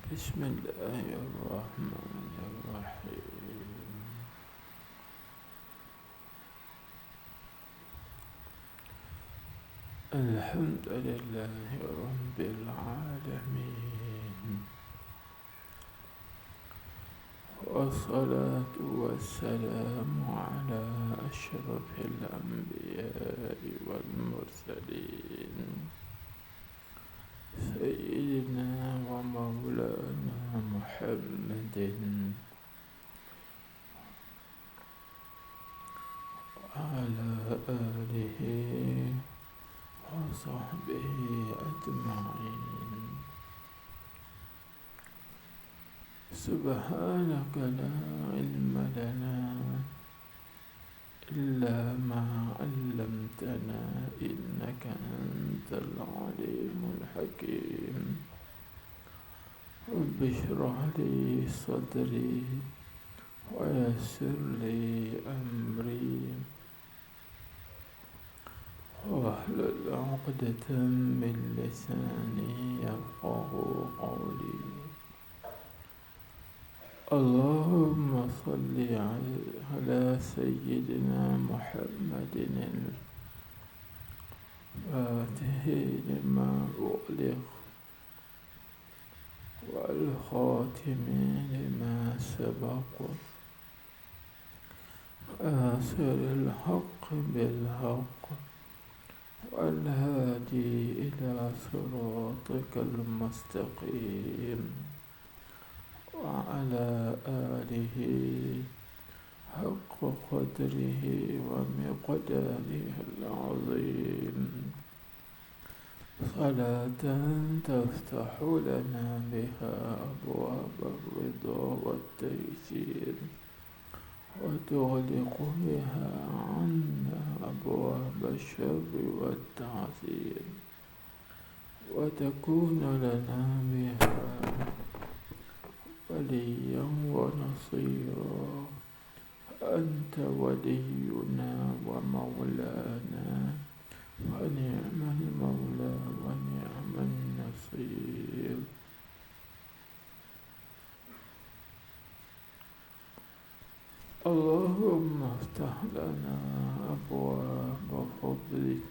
بسم الله الرحمن الرحيم. الحمد لله رب العالمين، والصلاة والسلام على أشرف الأنبياء والمرسلين، سيدنا ومولانا محمد وعلى آله وصحبه أجمعين. سبحانك لا علم لنا إلا ما علمتنا إنك أنت العليم الحكيم. رب اشرح لي صدري ويسر لي أمري واحلل عقدة من لساني يفقه قولي. اللهم صل على سيدنا محمد الفاتح لما أغلق والخاتم لما سبق آثر الحق بالحق والهادي إلى صراطك المستقيم وعلى آله حق قدره ومقداره العظيم. صلاة تفتح لنا بها أبواب الرضا والتيسير وتغلق بها عنا أبواب الشر والتعسير، وتكون لنا بها وليا ونصيرا. أنت ولينا ومولانا، ونعم المولى ونعم النصير. اللهم افتح لنا أبواب فضلك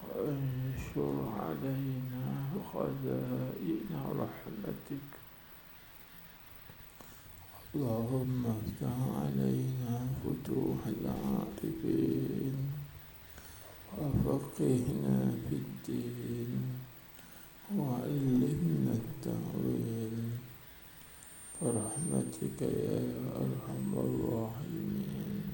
وانشر علينا خزائن رحمتك. اللهم افتح علينا فتوح العارفين وفقهنا في الدين وعلمنا التأويل برحمتك يا أرحم الراحمين،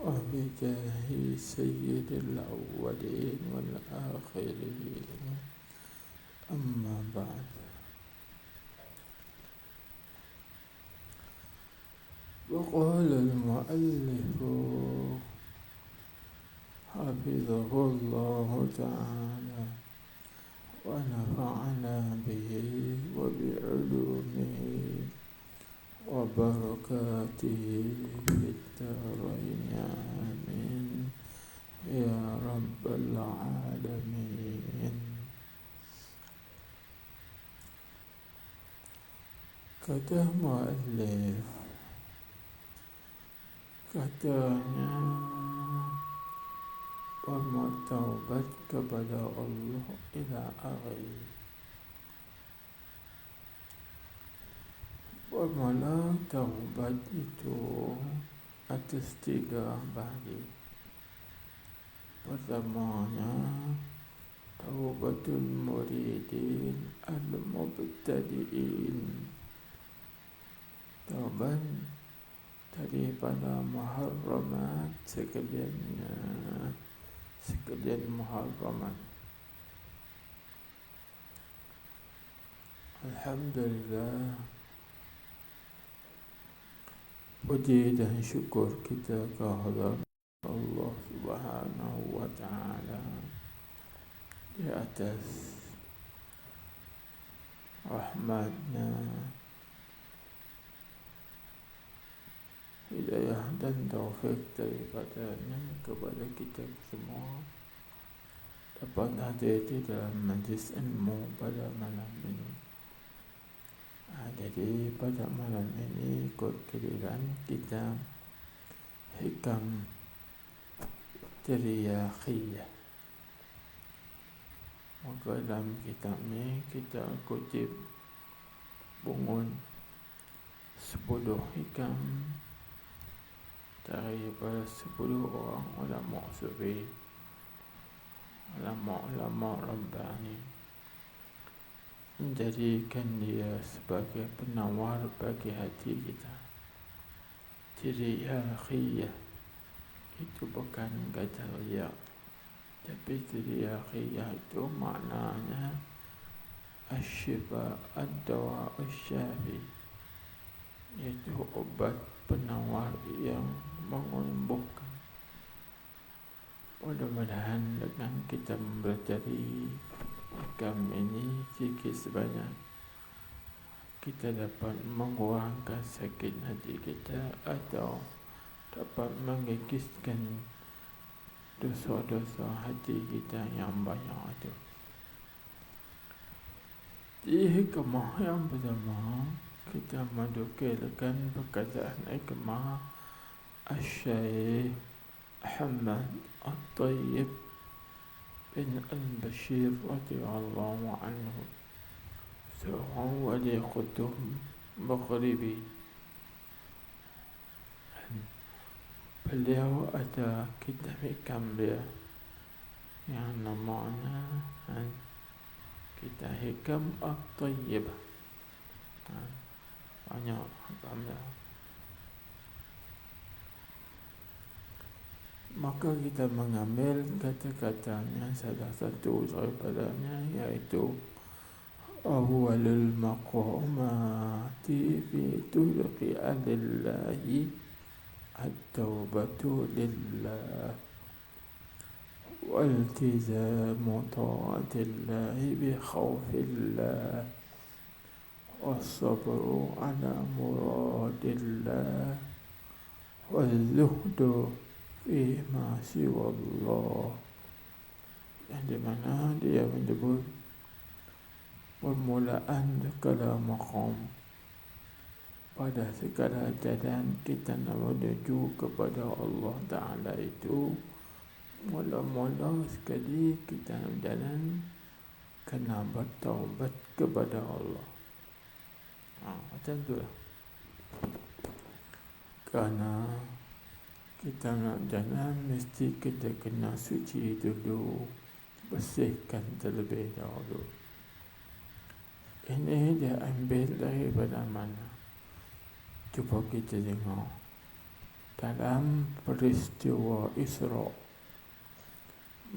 وبجاه سيد الأولين والآخرين. أما بعد، وقال المؤلف حفظه الله تعالى ونفعنا به وبعلومه وبركاته في الدارين آمين يا رب العالمين. Kata muallif, katanya bertaubat kepada Allah ila akhir. Bermula taubat itu atas 3 bahagian. Pertamanya, taubatul muridin al-mubtadi'in, taubat daripada muharramat sekalian muharramat. Alhamdulillah, puji dan syukur kita kehadrat Allah Subhanahu wa Ta'ala di atas rahmatnya, hidayah dan taufik daripadanya kepada kita semua dapat hadir di dalam majlis ilmu pada malam ini. Jadi pada malam ini ikut giliran kita hikam teriyakhiyah. Maka dalam kitab ni kita kutip bungun 10 hikam daripada 10 orang ulama sufi, ulama rabbani, menjadikan dia sebagai penawar bagi hati kita. Teriyakhiyah itu bukan kata riak, tapi teriyakhiyah itu maknanya asyifa ad-dawa asyafi, iaitu obat penawar yang menyembuhkan. Mudah-mudahan dengan kita mempelajari hikam ini sikit sebanyak, kita dapat mengurangkan sakit hati kita atau dapat mengikiskan dosa-dosa hati kita yang banyak itu. Di hikmah yang pertama, kita mendukilkan perkataan hikmah Asy-Syaikh Ahmad At-Tayyib bin Al-Bashir radhiyallahu anhu, seorang wali qutub maghribi. Beliau ada kitab hikam dia yang namanya kitab hikam At-Tayyib. Banyak hikam dia. Maka kita mengambil kata-katanya, salah satu daripadanya iaitu awwalul maqamati fi tulqi alillahi at-taubatu lillah waltizamu ta'atillahi bi khawfillah was-sabru ala muradillah wal-zuhdu fi ma siwallah. Yang di mana dia menyebut permulaan segala maqam, pada segala jalan kita nak menuju kepada Allah Ta'ala itu, mula-mula sekali kita berjalan kena bertaubat kepada Allah. Macam itulah. Kerana kita nak jalan mesti kita kena suci dulu, bersihkan terlebih dahulu. Ini dia ambil daripada mana? Cuba kita tengok dalam peristiwa Isra.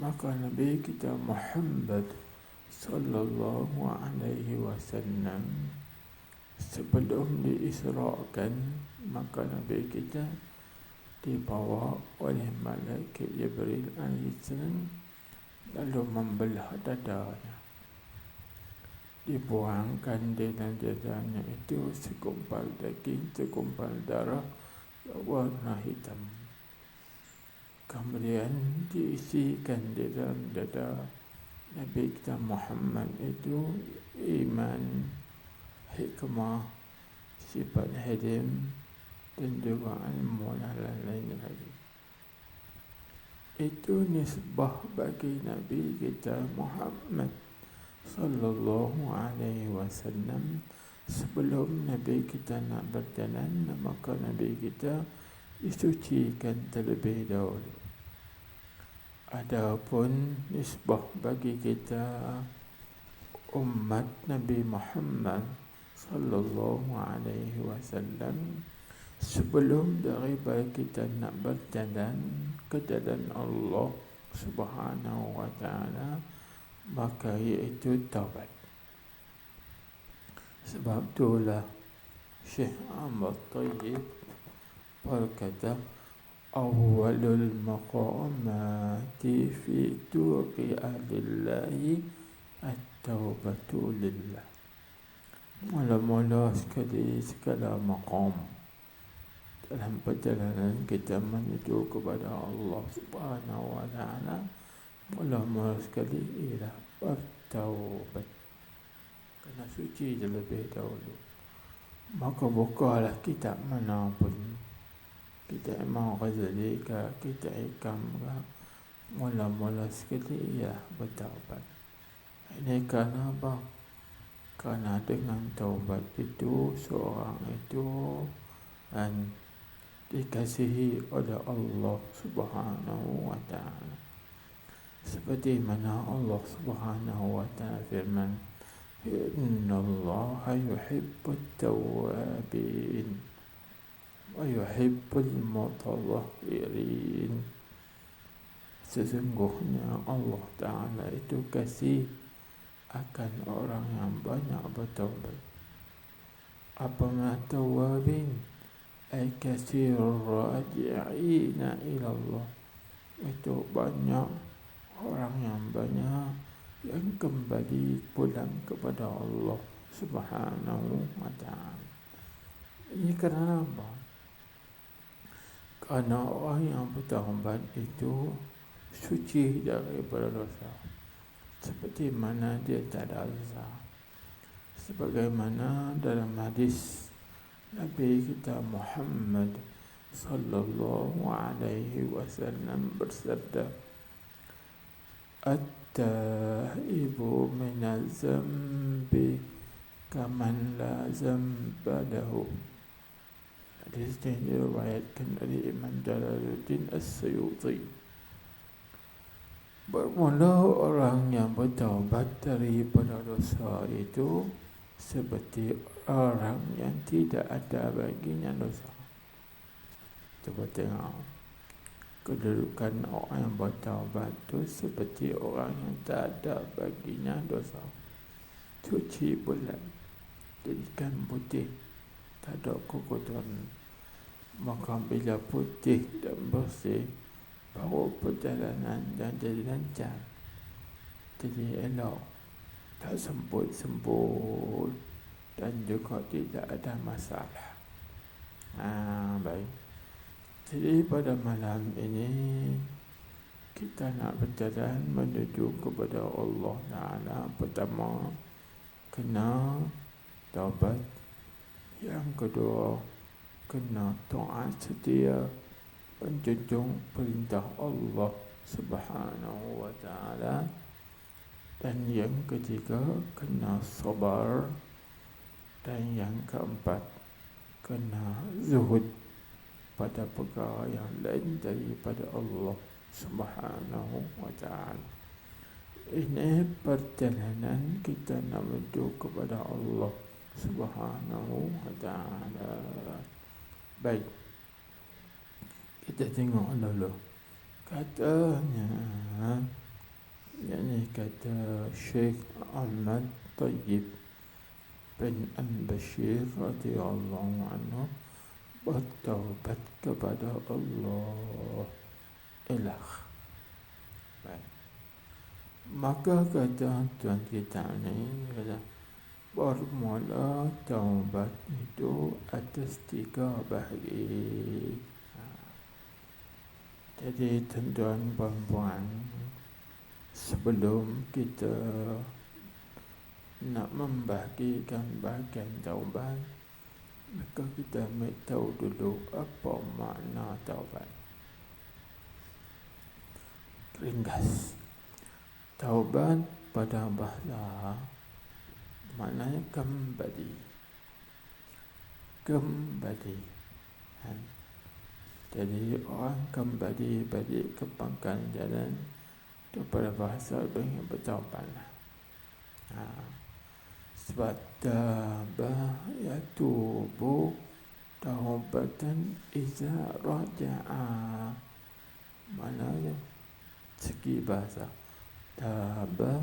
Maka Nabi kita Muhammad sallallahu alaihi wasallam sebelum diisrakan, maka Nabi kita dibawa oleh malaikat Jibril alaihissalam, lalu membelah dadanya. Dibuangkan di dalam dadanya itu segumpal daging, segumpal darah warna hitam. Kemudian diisikan di dalam dada Nabi kita Muhammad itu iman, hikmah, sifat halim dan juga ilmu dan lain-lain lagi. Itu nisbah bagi Nabi kita Muhammad sallallahu alaihi wasallam. Sebelum Nabi kita nak berjalan, maka Nabi kita disucikan terlebih dahulu. Adapun nisbah bagi kita umat Nabi Muhammad sallallahu alaihi wasallam, sebelum daripada kita nak berjalan ke jalan Allah Subhanahu wa ta'ala, maka iaitu taubat. Sebab itulah Syekh Ahmad Tayyib berkata awwalul maqamati fi tuqi ahlillahi at-taubatu lillah. Mula-mula sekali segala maqam dalam perjalanan kita menuju kepada Allah Subhanahu wa ta'ala, mula-mula sekali ialah bertaubat, kena suci terlebih dahulu. maka bukalah kitab mana pun, kita Imam Ghazali ke, kita Hikam ke, mula-mula sekali ialah bertaubat. Ini kerana apa? Kerana dengan taubat itu seorang itu dikasihi oleh Allah Subhanahu wa ta'ala. Seperti mana Allah Subhanahu wa ta'ala firman, Inna Allah yuhibbut tawabin wa yuhibbul mutatahhirin. Sesungguhnya Allah Ta'ala itu kasih akan orang yang banyak bertaubat. Apa makna tawabin? Ay kasirur raji'ina ila Allah. Itu banyak orang yang banyak yang kembali pulang kepada Allah Subhanahu wa ta'ala. Ini kerana apa? Kerana orang yang bertaubat itu suci daripada dosa, seperti mana dia tak ada dosa. Sebagaimana dalam hadis Nabi kita Muhammad sallallahu alaihi wasallam bersabda, At-taibu minaz zambi kaman la zamba lahu. Hadis ini diriwayatkan oleh Imam Jalaluddin As-Suyuti. Bermula orang yang bertaubat daripada dosa itu seperti orang yang tidak ada baginya dosa. Cuba tengok, kedudukan orang yang bertaubat itu seperti orang yang tak ada baginya dosa. Cuci bulan, jadikan putih, tak ada kotoran. Maka bila putih dan bersih, baru perjalanan dan jadi lancar, jadi elok, tak semput-semput, dan juga tidak ada masalah. Baik. Jadi pada malam ini kita nak berjalan menuju kepada Allah Ta'ala. Pertama, kena taubat. Yang kedua, kena taat setia menjunjung perintah Allah Subhanahu wa ta'ala. Dan yang ketiga, kena sabar. Dan yang keempat, kena zuhud pada perkara yang lain daripada Allah Subhanahu wa ta'ala. Ini perjalanan kita nak menuju kepada Allah Subhanahu wa ta'ala. Baik, kita tengok dulu. Katanya, yakni kata Syekh Ahmad Tayyib bin Al-Bashir radhiyallahu anhu, bertaubat kepada Allah ilah. Baik. Maka kata tuan kita ni, kata bermula taubat itu atas 3 bahagi. Jadi tuan-tuan puan-puan, sebelum kita nak membahagikan bahagian taubat, maka kita ambil tahu dulu apa makna taubat. Ringkas, taubat pada bahasa maknanya kembali. Jadi orang kembali balik ke pangkal jalan, itu pada bahasa dengan bertaubat. Sebab tabah yatubu taubatan iza raja'a. Maknanya segi bahasa, tabah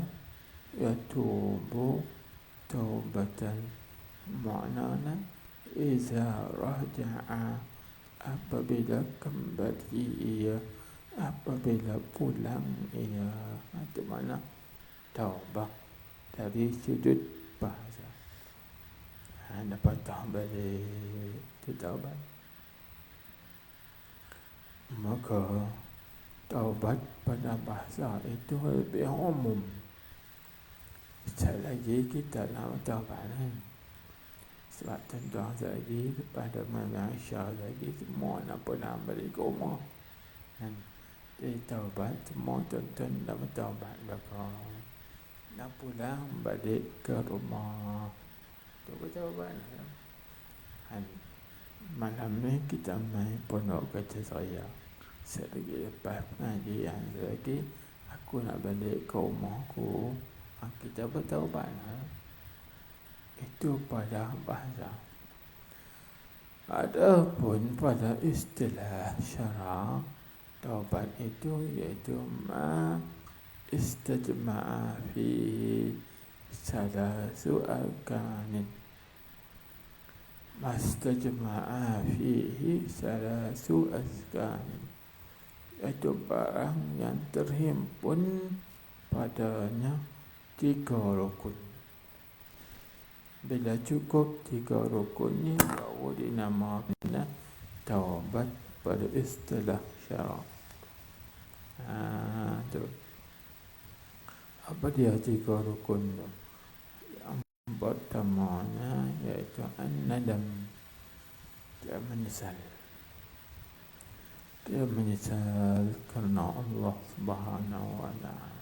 yatubu taubatan, maknanya iza raja'a, apabila kembali ia, apabila pulang ia. Itu makna taubah dari sudut bahasa. Dapat tahu balik itu taubat. Maka taubat pada bahasa itu lebih umum. Sekali lagi kita nak taubat, sebab tuan-tuan lagi kepada Malaysia lagi semua nak pulang balik ke rumah kan. Jadi taubat semua tuan-tuan dah bertaubat belakang nak pulang balik ke rumah tu bertaubat kan. Malam ni kita main pondok Gajah Seraya. Selagi lepas pengajian lagi aku nak balik ke rumahku, kita bertaubat itu pada bahasa. Adapun pada istilah syarak, taubat itu iaitu ma istajma'a fihi salasu arkanin. Mastajma'a fihi salasu arkanin, iaitu barang yang terhimpun padanya 3 rukun. Bila cukup 3 rukun ni baru dinamakan taubat pada istilah syarak. Tu. Apa dia 3 rukun tu? Yang pertamanya iaitu an-nadam. Dia menyesal. Dia menyesal kerana Allah Subhanahu wa ta'ala.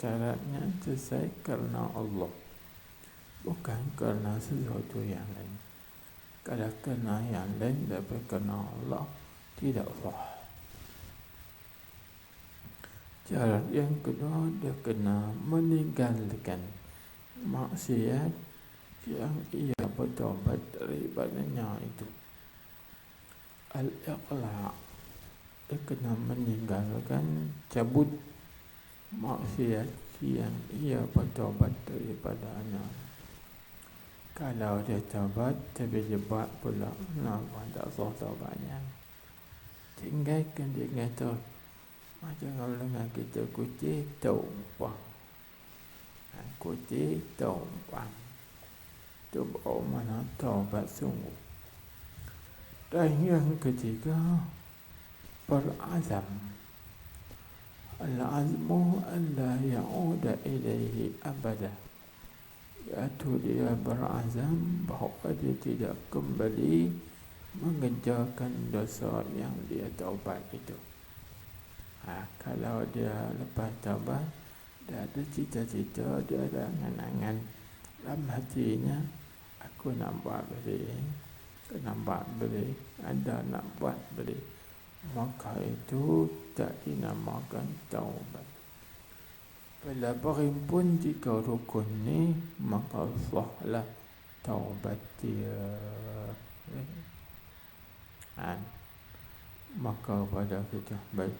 Syaratnya selesai kerana Allah, bukan kerana sesuatu yang lain. Kalau kerana yang lain daripada kerana Allah, tidak sah. Syarat yang kedua, dia kena meninggalkan maksiat yang ia bertaubat daripadanya itu. Al-iqla', dia kena meninggalkan, cabut maksiat yang ia bertaubat daripadanya. Kalau dia taubat tapi dia buat pula, kenapa tak sah taubatnya? Tinggalkan dia kata macam kalau dengan kita kutip tumpang, kutip tumpang tu baru mana taubat sungguh. Dan yang ketiga, berazam. Al-azmu alla ya'uda ilaihi abada, iaitu dia berazam bahawa dia tidak kembali mengerjakan dosa yang dia taubat itu. Kalau dia lepas taubat, dia ada cita-cita, dia ada angan-angan dalam hatinya, aku nak buat balik, ada nak buat balik, maka itu tak dinamakan taubat. Bila berhimpun 3 rukun ni, maka sahlah taubat dia. Maka pada kita baik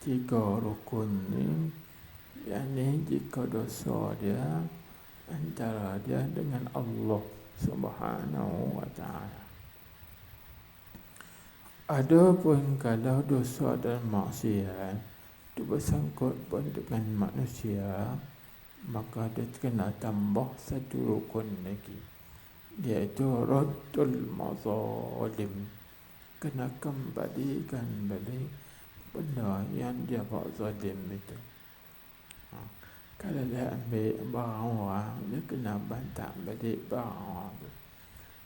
3 rukun ni, yang ni jika dosa dia antara dia dengan Allah Subhanahu wa ta'ala. Adapun kalau dosa dan maksiat itu bersangkut pun dengan manusia, maka dia kena tambah 1 rukun lagi, iaitu raddul mazalim, kena kembalikan balik benda yang dia buat zalim itu. Kalau dia ambil barang orang, dia kena bantah balik barang orang itu.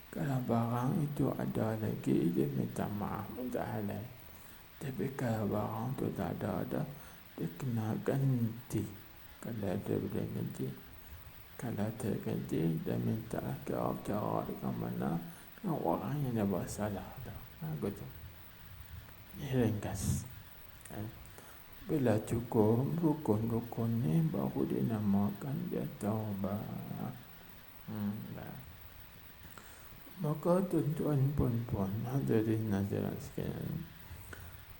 Kalau barang itu ada lagi, dia minta maaf, minta halal. Tapi kalau barang itu tak ada, dia kena ganti. Kalau dia boleh ganti, kalau dia ganti, dia minta cara dengan mana, dengan orang yang dia buat salah. Gitu. Ini ringkas. Bila cukup rukun-rukun ni, baru dinamakan dia taubat. Maka tuan-tuan puan-puan, hadirin hadirat sekalian,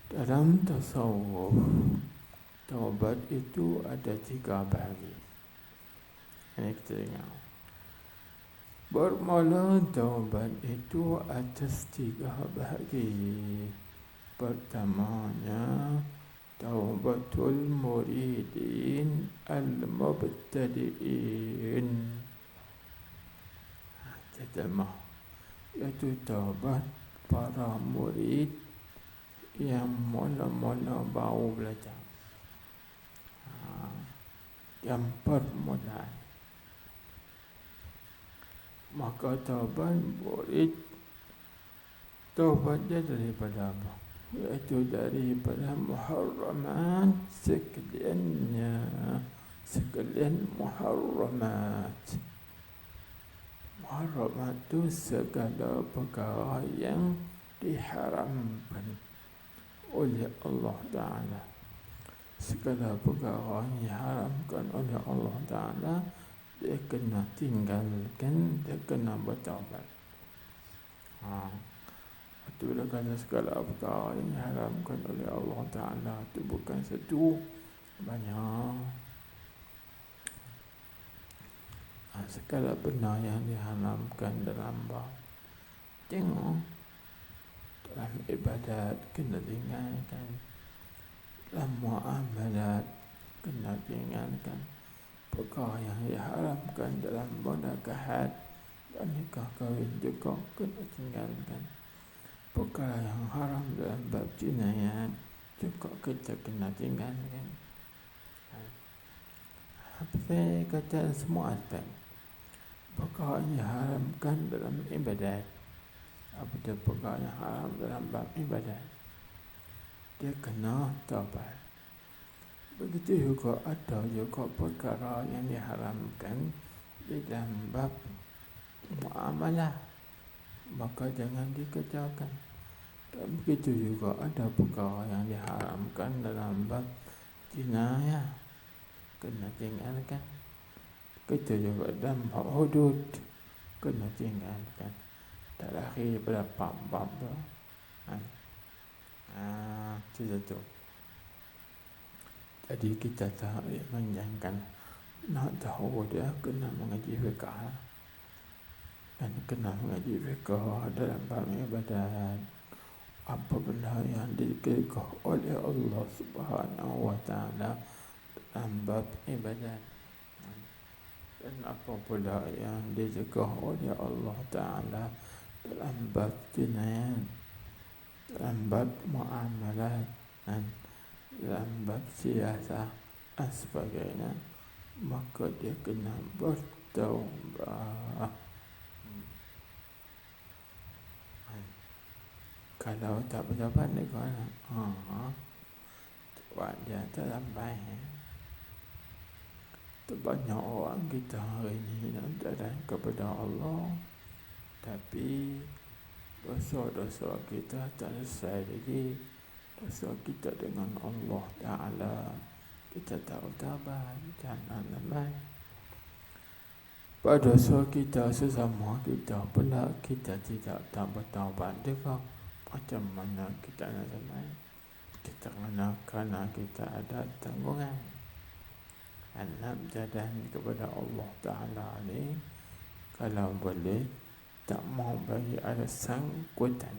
dalam tasawuf, taubat itu ada 3 bahagi. Ini kita dengar. Bermula taubat itu atas 3 bahagi. Pertamanya, taubatul muridin al-mubtadi'in. Terjemah, iaitu taubat para murid yang mula-mula baru belajar. Yang permulaan. maka taubat murid taubatnya daripada apa? Iaitu daripada muharramat sekalian muharramat. Muharramat itu segala perkara yang diharamkan oleh Allah Ta'ala. Segala perkara yang diharamkan oleh Allah Ta'ala, dia kena tinggalkan, dia kena bertaubat. Itulah kerana segala perkara yang diharamkan oleh Allah Ta'ala itu bukan satu, banyak. Segala benda yang diharamkan dalam bab, tengok, dalam ibadat kena tinggalkan, dalam muamalat kena tinggalkan. Perkara yang diharamkan dalam pernikahan dan nikah kahwin juga kena tinggalkan. Perkara yang haram dalam bab jinayat juga kita kena tinggalkan. Saya kata semua aspek perkara yang diharamkan dalam ibadat. Apabila perkara yang haram dalam bab ibadat, dia kena taubat. Begitu juga ada juga perkara yang diharamkan di dalam bab muamalah, maka jangan dikerjakan. Dan begitu juga ada perkara yang diharamkan dalam bab jinayah, kena tinggalkan. Begitu juga dalam hudud, kena tinggalkan. Terakhir berapa bab tu? Itu. Jadi kita tak menjangan nak tahu dia kena mengaji fiqh, dan kena mengaji fiqh dalam bab ibadat. Apa benda yang dikekeh oleh Allah Subhanahu Wa Taala dalam bab ibadat, dan apa pula yang dicegah oleh Allah Ta'ala dalam bab jinayat, dalam bab muamalat, dan dalam bab siasah dan sebagainya, maka dia kena bertaubat. Kalau tak bertaubat dia kena buat dia tak sampai. Banyak orang kita hari ini nak jalan kepada Allah, tapi dosa-dosa kita tak selesai lagi. Dosa kita dengan Allah Ta'ala, kita tak bertaubat, jangan lemah. Pada dosa kita sesama kita pula kita tak bertaubat juga. Macam mana kita nak selesai? Kita kerana kita ada tanggungan. Nak jalan kepada Allah Ta'ala ni, kalau boleh tak mau bagi ada sangkutan,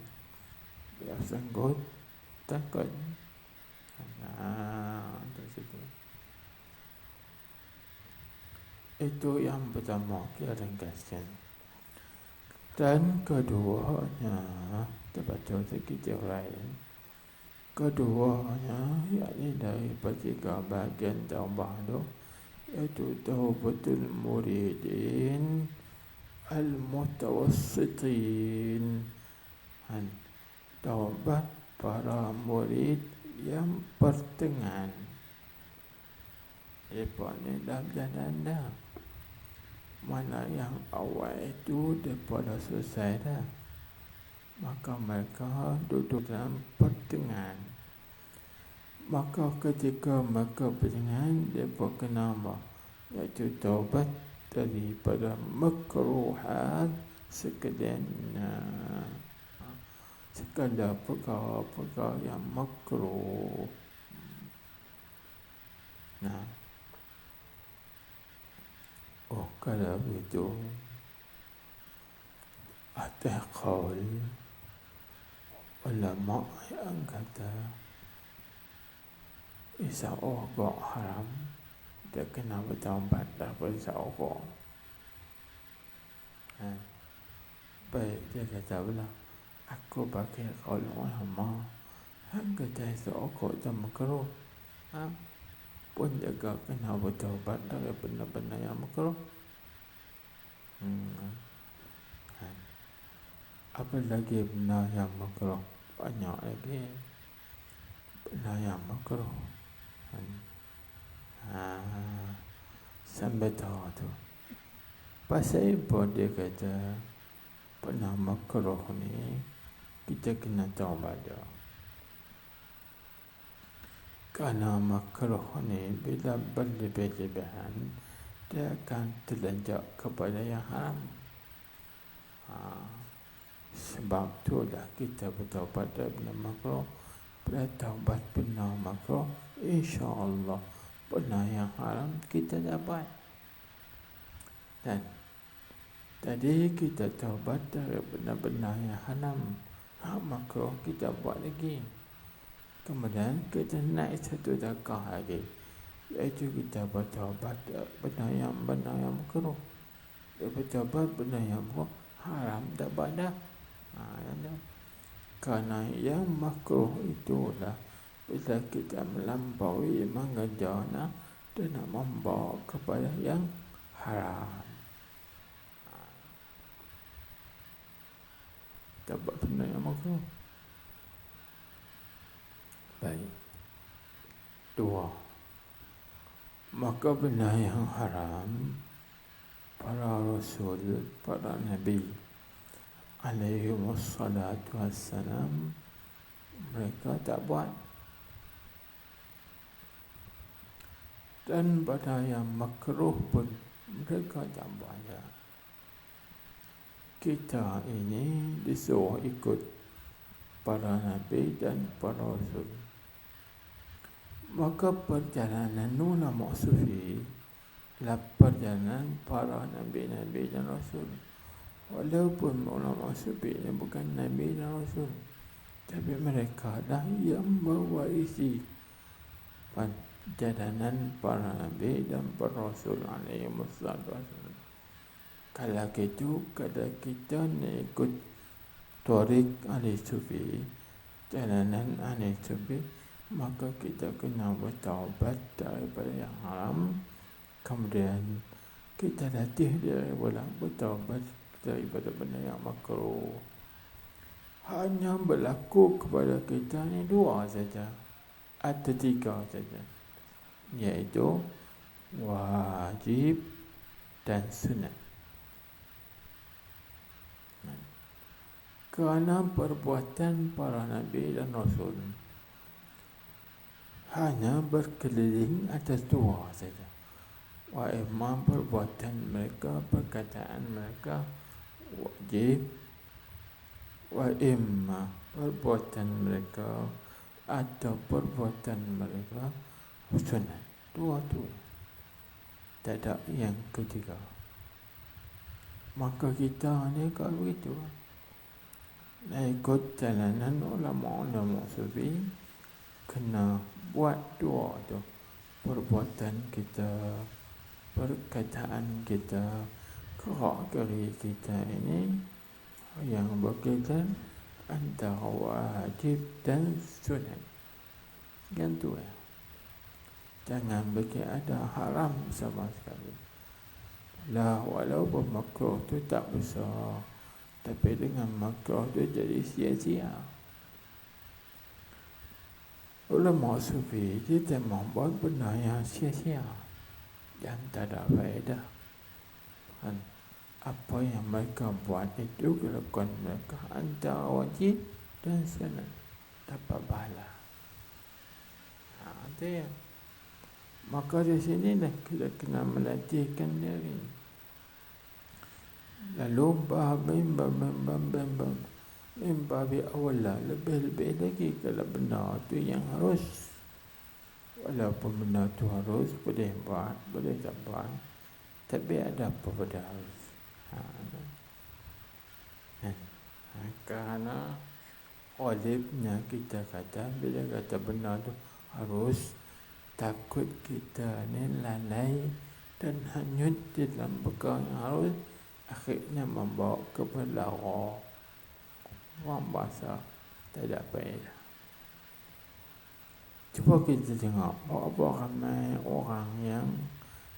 biar sangkut takut. Untuk situ. Itu yang pertama, kita ringkaskan. Dan keduanya, terbaca sedikit lain. Keduanya, yakni daripada tiga bahagian taubat itu, iaitu taubatul muridin al-mutawassitin, taubat para murid yang pertengahan. Mereka ni dah berjalan dah. Mana yang awal itu mereka dah selesai dah, maka mereka duduk dalam pertengahan. Maka ketika mereka pertengahan, mereka kena apa? Iaitu taubat daripada makruhat sekalian, segala perkara-perkara yang makruh. Kalau begitu, ada qaul ulama yang kata isap rokok haram, dia kena bertaubat daripada isap rokok. Baik, dia kata pula, aku pakai qaul ulama yang kata isap rokok itu makruh, pun juga kena bertaubat dari benda-benda yang makruh. Apa lagi benda yang makruh? Banyak lagi benda yang makruh. Sampai tahu tu. Pasal apa dia kata benda makruh ni kita kena taubat dia. Kerana makruh ni bila berlebih-lebihan dia akan terlanjak kepada yang haram. Sebab tu dah kita bertaubat dari benda makruh. Bila taubat benda makruh, insya-Allah benda yang haram kita dapat. Dan tadi kita taubat dari benda-benda yang haram, makruh kita buat lagi. Kemudian kita naik satu darkah lagi, iaitu kita bertaubat benda yang makruh. Kita bertaubat benda yang makruh, haram dapat dah. Kerana yang makruh itulah bila kita melampaui mengejarnya dan nak membawa kepada yang haram. Dapat benda yang makruh. Baik. 2. Maka benda yang haram para rasul, para nabi alaihi wassalatu wassalam mereka tak buat. Dan pada yang makruh pun mereka tak buat. Kita ini disuruh ikut para nabi dan para rasul. Maka perjalanan ulama sufi adalah perjalanan para nabi-nabi dan rasul. Walaupun ulama sufi ini bukan nabi dan rasul, tapi mereka dah yang mewarisi perjalanan para nabi dan para rasul alaihi wasallam. Kalau gitu, kalau kita nak ikut Tariq ahli sufi, jalanan ahli sufi, maka kita kena bertaubat daripada yang haram. Kemudian kita latih daripada bertaubat daripada benda yang makruh. Hanya berlaku kepada kita ni 2 saja atau 3 saja, iaitu wajib dan sunat. Kerana perbuatan para nabi dan rasul hanya berkeliling atas 2 saja. Wa imma perbuatan mereka, perkataan mereka wajib, wa imma perbuatan mereka atau perbuatan mereka sunat. 2 tu. Tak ada yang ketiga. Maka kita ni kalau begitu nak ikut jalanan ulama-ulama sufi, kena buat 2 tu. Perbuatan kita, perkataan kita, gerak-geri kita ini yang berkaitan antara wajib dan sunat. Yang tu jangan bagi ada haram sama sekali. Lah walaupun makruh tu tak besar, tapi dengan makruh tu jadi sia-sia. Ulama sufi kita membuat benda yang sia-sia, yang tak ada faedah. Apa yang mereka buat itu kelakuan mereka antara wajib dan sunat, dapat pahala. Itu ya. Maka di sini dah kita kena melatihkan diri. Lalu babi awal lah, lebih-lebih lagi kalau benda tu yang harus. Walaupun benda tu harus, boleh buat, boleh tak buat, tapi ada apa pada harus. Kerana wajibnya kita kata, bila kata benda tu harus, takut kita ni lalai dan hanyut di dalam perkara yang harus, akhirnya membawa kepada orang bahasa tak ada faedah. Cuba kita tengok berapa ramai orang yang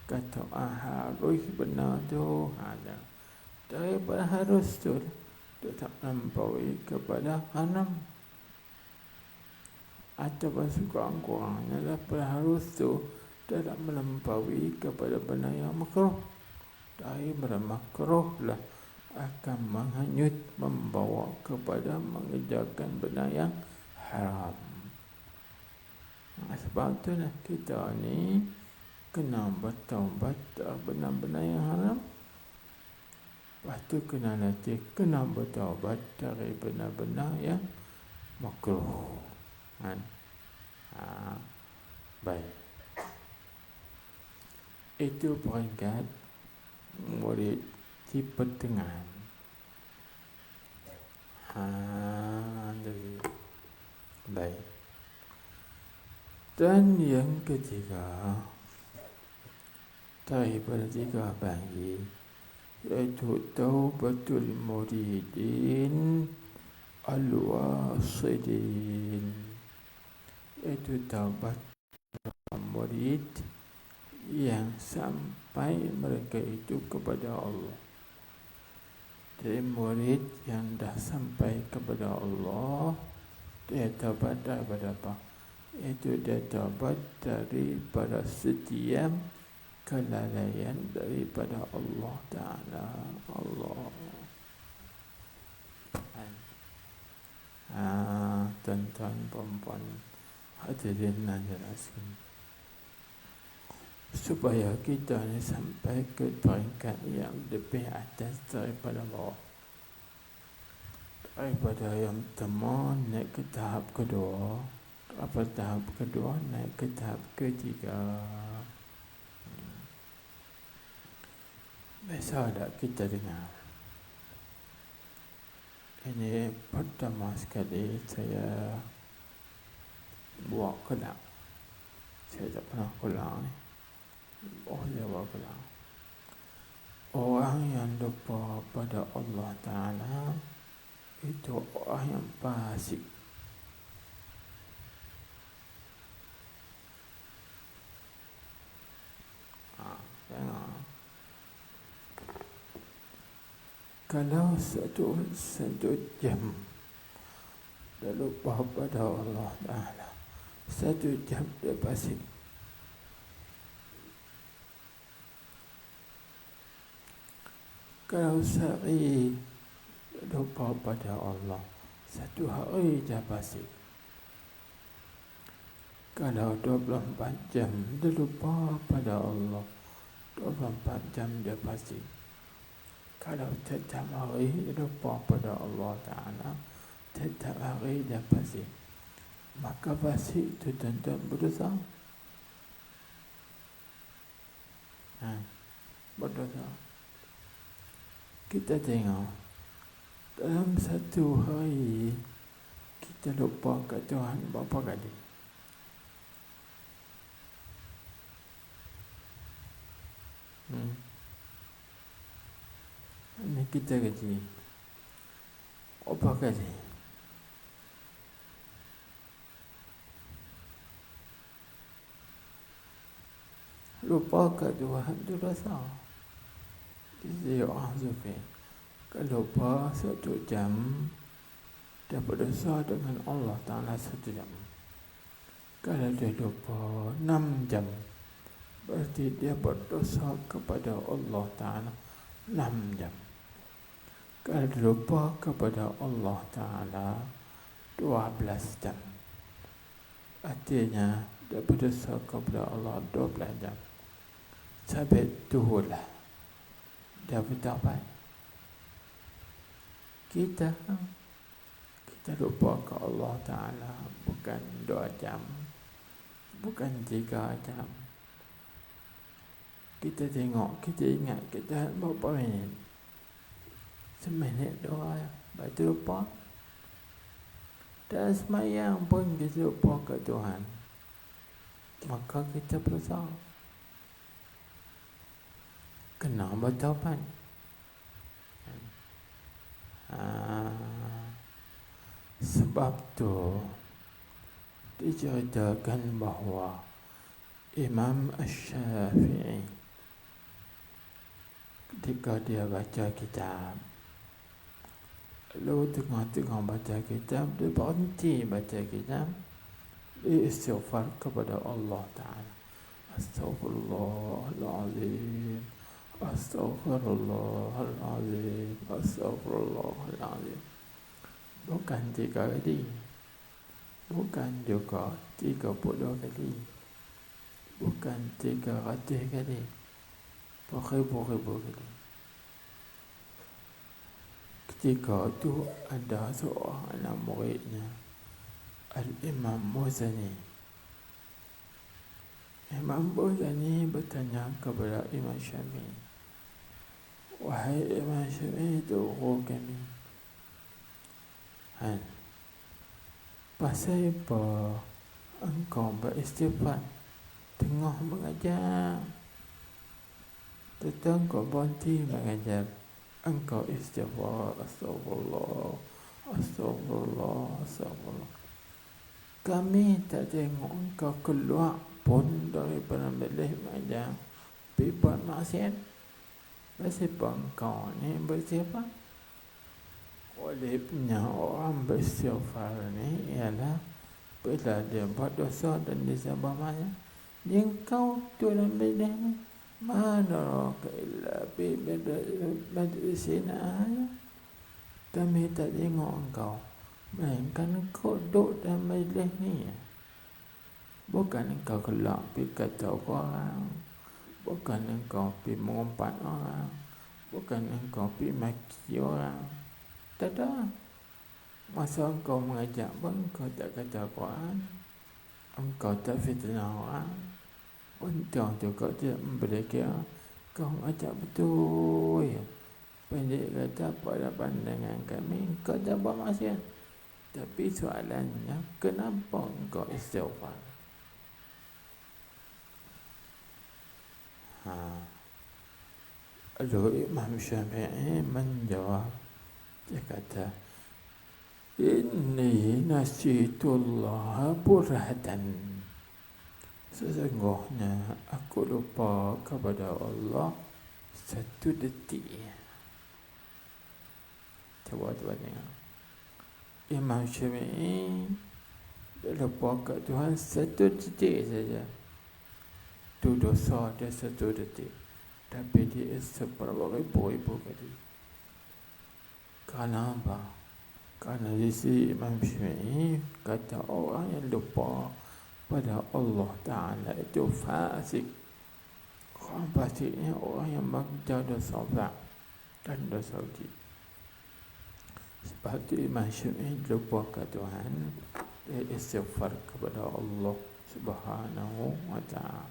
kata harus benda tu ada. Daripada harus tu tidak melampaui kepada haram, atau sekurang-kurangnya dapat harus tu tidak melampaui kepada benda yang makruh. Dari benda makruh lah akan menghanyut, membawa kepada mengerjakan benda yang haram. Sebab tu lah kita ni kena bertaubat dari benda-benda yang haram. Lepas tu kena bertaubat dari benda-benda yang makruh. Baik. Itu peringkat murid di pertengahan. Baik. Dan yang ketiga, daripada 3 bagi, iaitu taubatul muridin al-wasidin, iaitu taubat murid yang sampai mereka itu kepada Allah. Jadi murid yang dah sampai kepada Allah, dia taubat daripada apa? Itu dia taubat daripada setiap kelalaian daripada Allah Ta'ala. Tuan-tuan, perempuan, hadirin hadirat sekalian, supaya kita ni sampai ke peringkat yang lebih atas daripada bawah. Daripada yang pertama naik ke tahap kedua, daripada tahap kedua naik ke tahap ketiga. Biasa tak kita dengar? Ini pertama sekali saya buat kelak. Saya tak pernah kelak ni. Dia buat kelak. Orang yang lupa pada Allah Ta'ala itu orang yang fasik. Tengok. Kalau satu jam dia lupa pada Allah Ta'ala, 1 jam dia fasik. Kalau sehari dia lupa pada Allah, 1 hari dia fasik. Kalau 24 jam dia lupa pada Allah, 24 jam dia fasik. Kalau setiap hari dia lupa pada Allah Ta'ala, setiap hari dia fasik. Maka fasik itu tuan-tuan berdosa. Berdosa. Kita tengok dalam 1 hari kita lupa kat Tuhan berapa kali? Ini kita kaji berapa kali? Lupa kat Tuhan itu dosa. Dia orang Sufi, kalau lupa 1 jam dia berdosa dengan Allah Ta'ala 1 jam. Kalau dia lupa 6 jam, berarti dia berdosa kepada Allah Ta'ala 6 jam. Kalau dia lupa kepada Allah Ta'ala 12 jam, artinya dia berdosa kepada Allah 12 jam. Sampai itulah dia bertaubat. Kita lupa ke Allah Ta'ala bukan 2 jam, bukan 3 jam. Kita tengok, kita ingat kita berapa minit? 1 minit 2, lepas tu lupa. Dan semayang pun kita lupa ke Tuhan, maka kita berdosa. Kena bertaubat. Sebab tu diceritakan bahawa Imam Asy-Syafi'i ketika dia baca kitab Lalu tengah-tengah baca kitab, dia berhenti baca kitab, dia istighfar kepada Allah Ta'ala. Astaghfirullahaladzim, Astaghfirullahaladzim, Astaghfirullahaladzim. Bukan 3 kali, bukan juga 30 kali, bukan 300 kali, beribu-ribu kali. Ketika itu ada seorang anak muridnya, Al-Imam Muzani. Imam Muzani bertanya kepada Imam Syafi'i, "Wahai Imam Syafi'i, guru kami, pasal apa engkau beristighfar tengah mengajar? Tentang kau berhenti mengajar, engkau istighfar, astagfirullah, astagfirullah, astagfirullah. Kami tak tengok engkau keluar pun daripada bilik mengajar pergi buat maksiat. Kenapa engkau ni beristighfar?" Olehnya orang beristighfar ni ialah bila dia buat dosa dan dia sabar masa, dia engkau tu dalam bilik ni, mana illa bi majlisina, kami tak tengok engkau, melainkan engkau duduk dalam majlis ni. Bukan engkau keluar pergi kata orang, bukan engkau pergi mengumpat orang, bukan engkau pergi maki orang. Tak ada. Masa engkau mengajak pun engkau tak kata Quran, engkau tak fitnah orang. Untung juga tidak memberi kira kau mengajak betul. Pendek kata pada pandangan kami engkau tak buat maksiat. Tapi soalannya, kenapa engkau istighfar? Lalu Imam Syafi'i menjawab, dia kata, "Inni nasitullah burhatan." Sesungguhnya aku lupa kepada Allah 1 detik. Coba tengok. Imam Syafi'i dia lupa ke Tuhan 1 detik saja. Itu dosa dia 1 detik. Tapi dia seberapa ribu kali. Kerana apa? Kerana di sini Imam Syafi'i kata orang yang lupa pada Allah Ta'ala itu fasik. Orang fasik ni orang yang mengerja dosa besar dan dosa kecil. Sebab itu Imam Syafi'i lupa ke Tuhan, dia istighfar kepada Allah Subhanahu wa Ta'ala.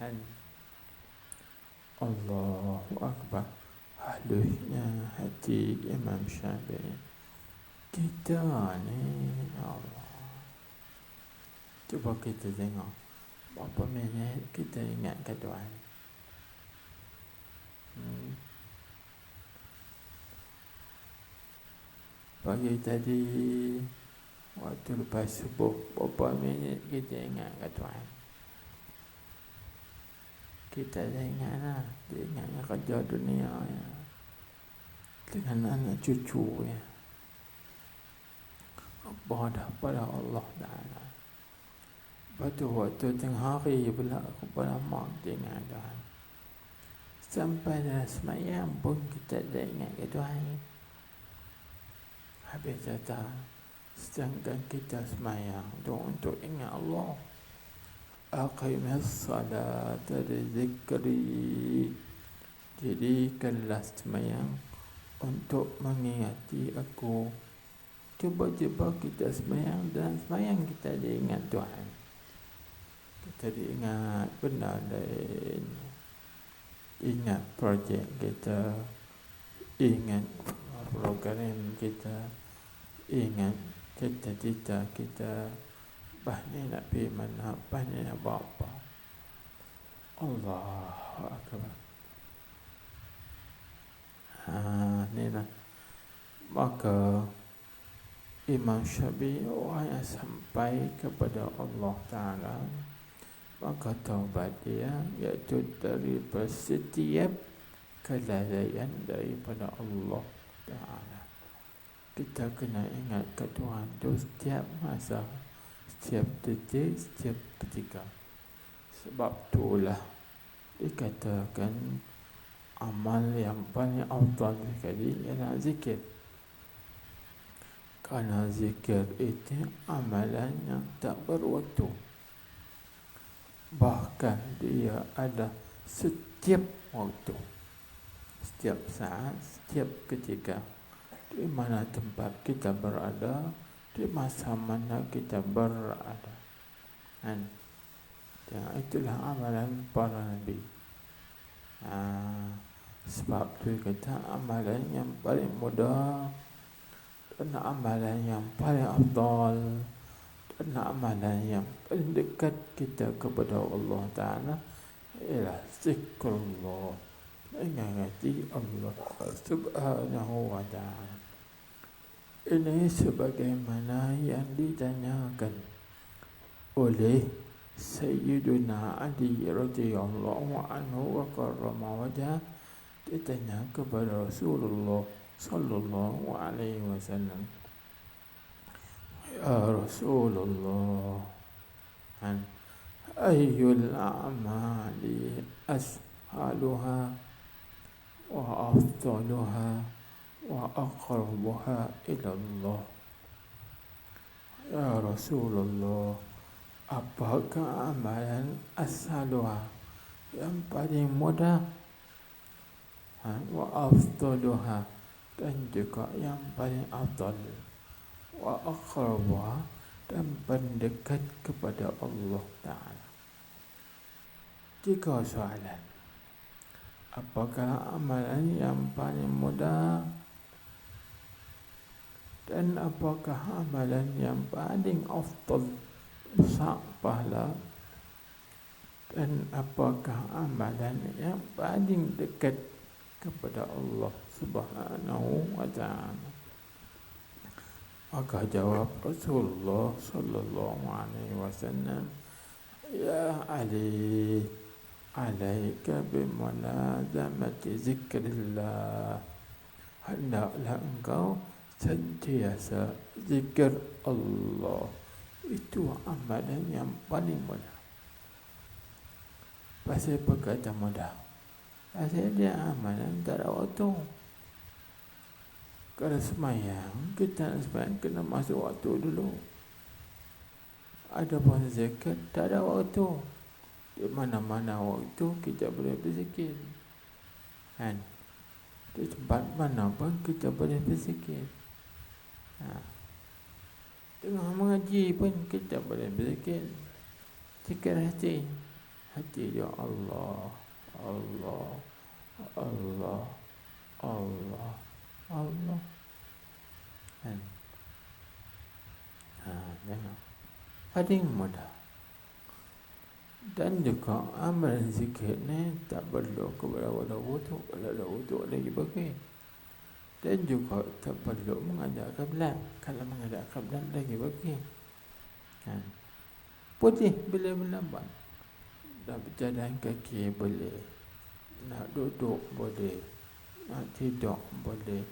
Dan Allahu Akbar. Halusnya hati Imam Syafi'i. Kita ni Allah. Cuba kita tengok berapa minit kita ingat ke Tuhan. Pagi tadi waktu lepas subuh, berapa minit kita ingat ke Tuhan. Kita dah ingat lah. Dia ingat kerja dunia ya, dengan anak cucu ya, ibadah pada Allah Ta'ala. Waktu tengah hari pula aku pada mak ingat Tuhan. Sampai dah semayang pun kita dah ingat ke Tuhan. Habis kata, sedangkan kita semayang untuk ingat Allah. Aqimis salata li zikri. Jadikanlah semayang untuk mengingati aku. Cuba-cuba kita semayang, dan semayang kita diingat Tuhan. Kita diingat benda lain, ingat projek kita, ingat program kita, ingat cita-cita kita. Bahni nak pergi mana, bahni nak buat apa. Allahu Akbar. Ni lah. Maka Imam Syafi'i orang yang sampai kepada Allah Ta'ala, maka taubat dia iaitu dari setiap kelalaian daripada Allah Ta'ala. Kita kena ingat ke Tuhan tu setiap masa, setiap detik, setiap ketika. Sebab itulah dikatakan amal yang paling afdal sekali ialah zikir. Kerana zikir itu amalan yang tak berwaktu. Bahkan dia ada setiap waktu, setiap saat, setiap ketika. Di mana tempat kita berada, di masa mana kita berada. Dan itulah amalan para Nabi. Sebab tu kata amalan yang paling mudah dan amalan yang paling afdal dan amalan yang paling dekat kita kepada Allah Ta'ala ialah zikrullah, mengingati Allah Subhanahu wa Ta'ala. Ini sebagaimana yang ditanyakan oleh Sayyiduna Ali radhiyallahu anhu wa karrama wajah. Ditanya kepada Rasulullah sallallahu alaihi wasallam, ya Rasulullah, ayyul a'mali ashaluha wa afdaluha wa aqrabuha ila Allah. Ya Rasulullah, apakah amalan ashaluha yang paling mudah, wa afdaluha dan juga yang paling afdal, wa aqrabuha dan pendekat kepada Allah Ta'ala. Tiga soalan. Apakah amalan yang paling mudah, dan apakah amalan yang paling afdal, besar pahala, dan apakah amalan yang paling dekat kepada Allah Subhanahu wa Ta'ala. Maka jawab Rasulullah sallallahu alaihi wasallam, ya Ali, alaika bimalazamati zikrillah. Hendaklah engkau sentiasa zikir Allah. Itu amalan yang paling mudah. Pasal apa kata mudah? Pasal dia amalan tak ada waktu. Kalau semayang, kita nak semayang kena masuk waktu dulu. Ada pun zakat, tak ada waktu. Di mana-mana waktu kita boleh berzikir. Kan? Di tempat mana pun kita boleh berzikir. Tengah mengaji pun kita boleh berzikir. Zikir hati. Hati ya Allah, Allah, Allah, Allah, Allah. Kan? Jangan. Paling mudah. Dan juga amalan zikir ni tak perlu kepada wudu, ada wudu lagi bagi. Dan juga tak perlu menghadap kiblat. Kalau menghadap kiblat lagi bagi. Kan? Putih bila melambat. Nak berjalan kaki boleh, nak duduk boleh, nak tidur boleh,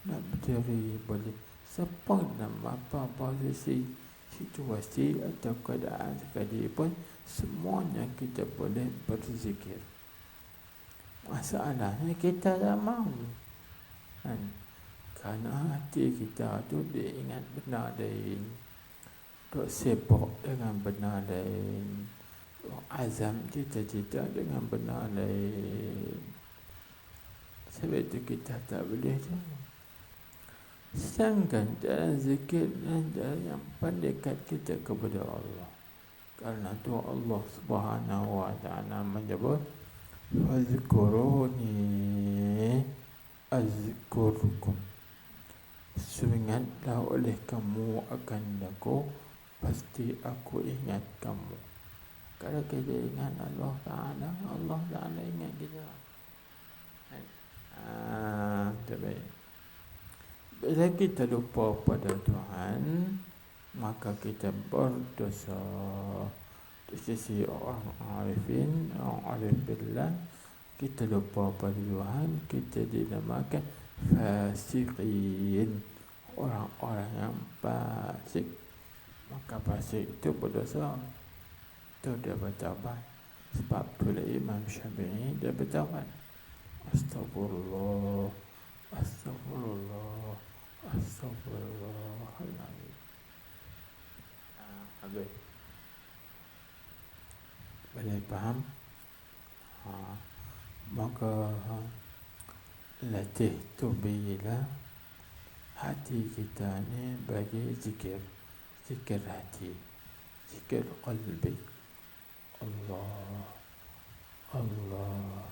nak berdiri boleh. Sepanjang apa posisi, situasi atau keadaan sekalipun, semuanya kita boleh berzikir. Masalahnya kita tak mahu. Kerana hati kita tu dia ingat benda lain, duk sibuk dengan benda lain, azam cita-cita dengan benda lain. Sebab itu kita tak boleh jalan. Sedangkan jalan zikir dan jalan yang paling dekat kita kepada Allah. Karena tu Allah Subhanahu wa Ta'ala menyebut, fazkuruni azkurkum. Ingatlah oleh kamu akan aku, pasti aku ingat kamu. Kalau kita ingat Allah Ta'ala, Allah Ta'ala ingat kita. Terbaik. Bila kita lupa pada Tuhan, maka kita berdosa. Di sisi orang arifin, orang arif billah, kita lupa pada Tuhan, kita dinamakan fasiqin, orang-orang yang fasik. Maka fasik itu berdosa, itu dia bertaubat. Sebab itulah Imam Syafi'i dia bertaubat. Astagfirullah, astagfirullah, astagfirullahaladzim. Habis. Boleh faham? Maka latih tu bila hati kita ni bagi zikir hati, zikir qalbi. Allah, Allah,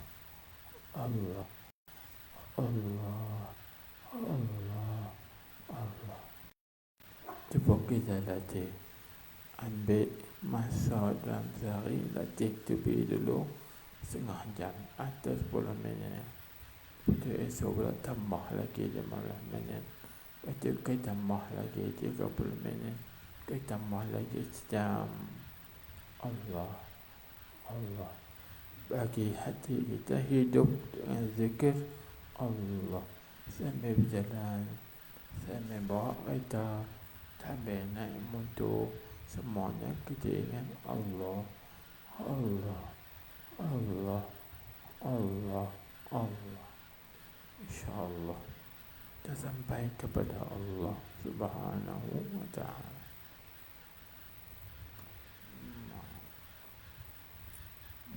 Allah, Allah, Allah, Allah. Cuba kita latih. Ambil masa dalam sehari, latih tubi dulu setengah jam atau 10 minit. Lepas esok pula tambah lagi 15 minit. Lepas tu kita tambah lagi 30 minit. Kita tambah lagi sejam. Allah, Allah. Bagi hati kita hidup dengan zikir Allah. Sambil berjalan, sambil bawa kereta, sambil naik motor, semuanya kita ingat Allah, Allah, Allah, Allah, Allah. InsyaAllah kita sampai kepada Allah Subhanahu wa ta'ala.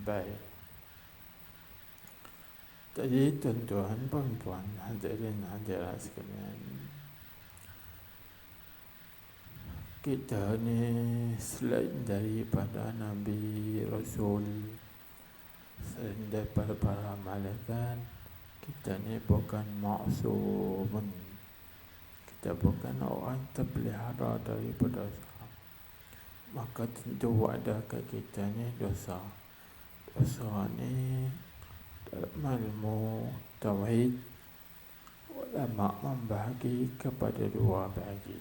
Baik. Jadi tuan-tuan, puan-puan, hadirin hadirat sekalian, kita ni selain daripada Nabi Rasul, selain daripada para malaikat, kita ni bukan maksumun. Kita bukan orang terpelihara daripada dosa. Maka tentu ada kat kita ni dosa. Dosa ni dalam ilmu tauhid, ulama membahagi kepada dua bahagi,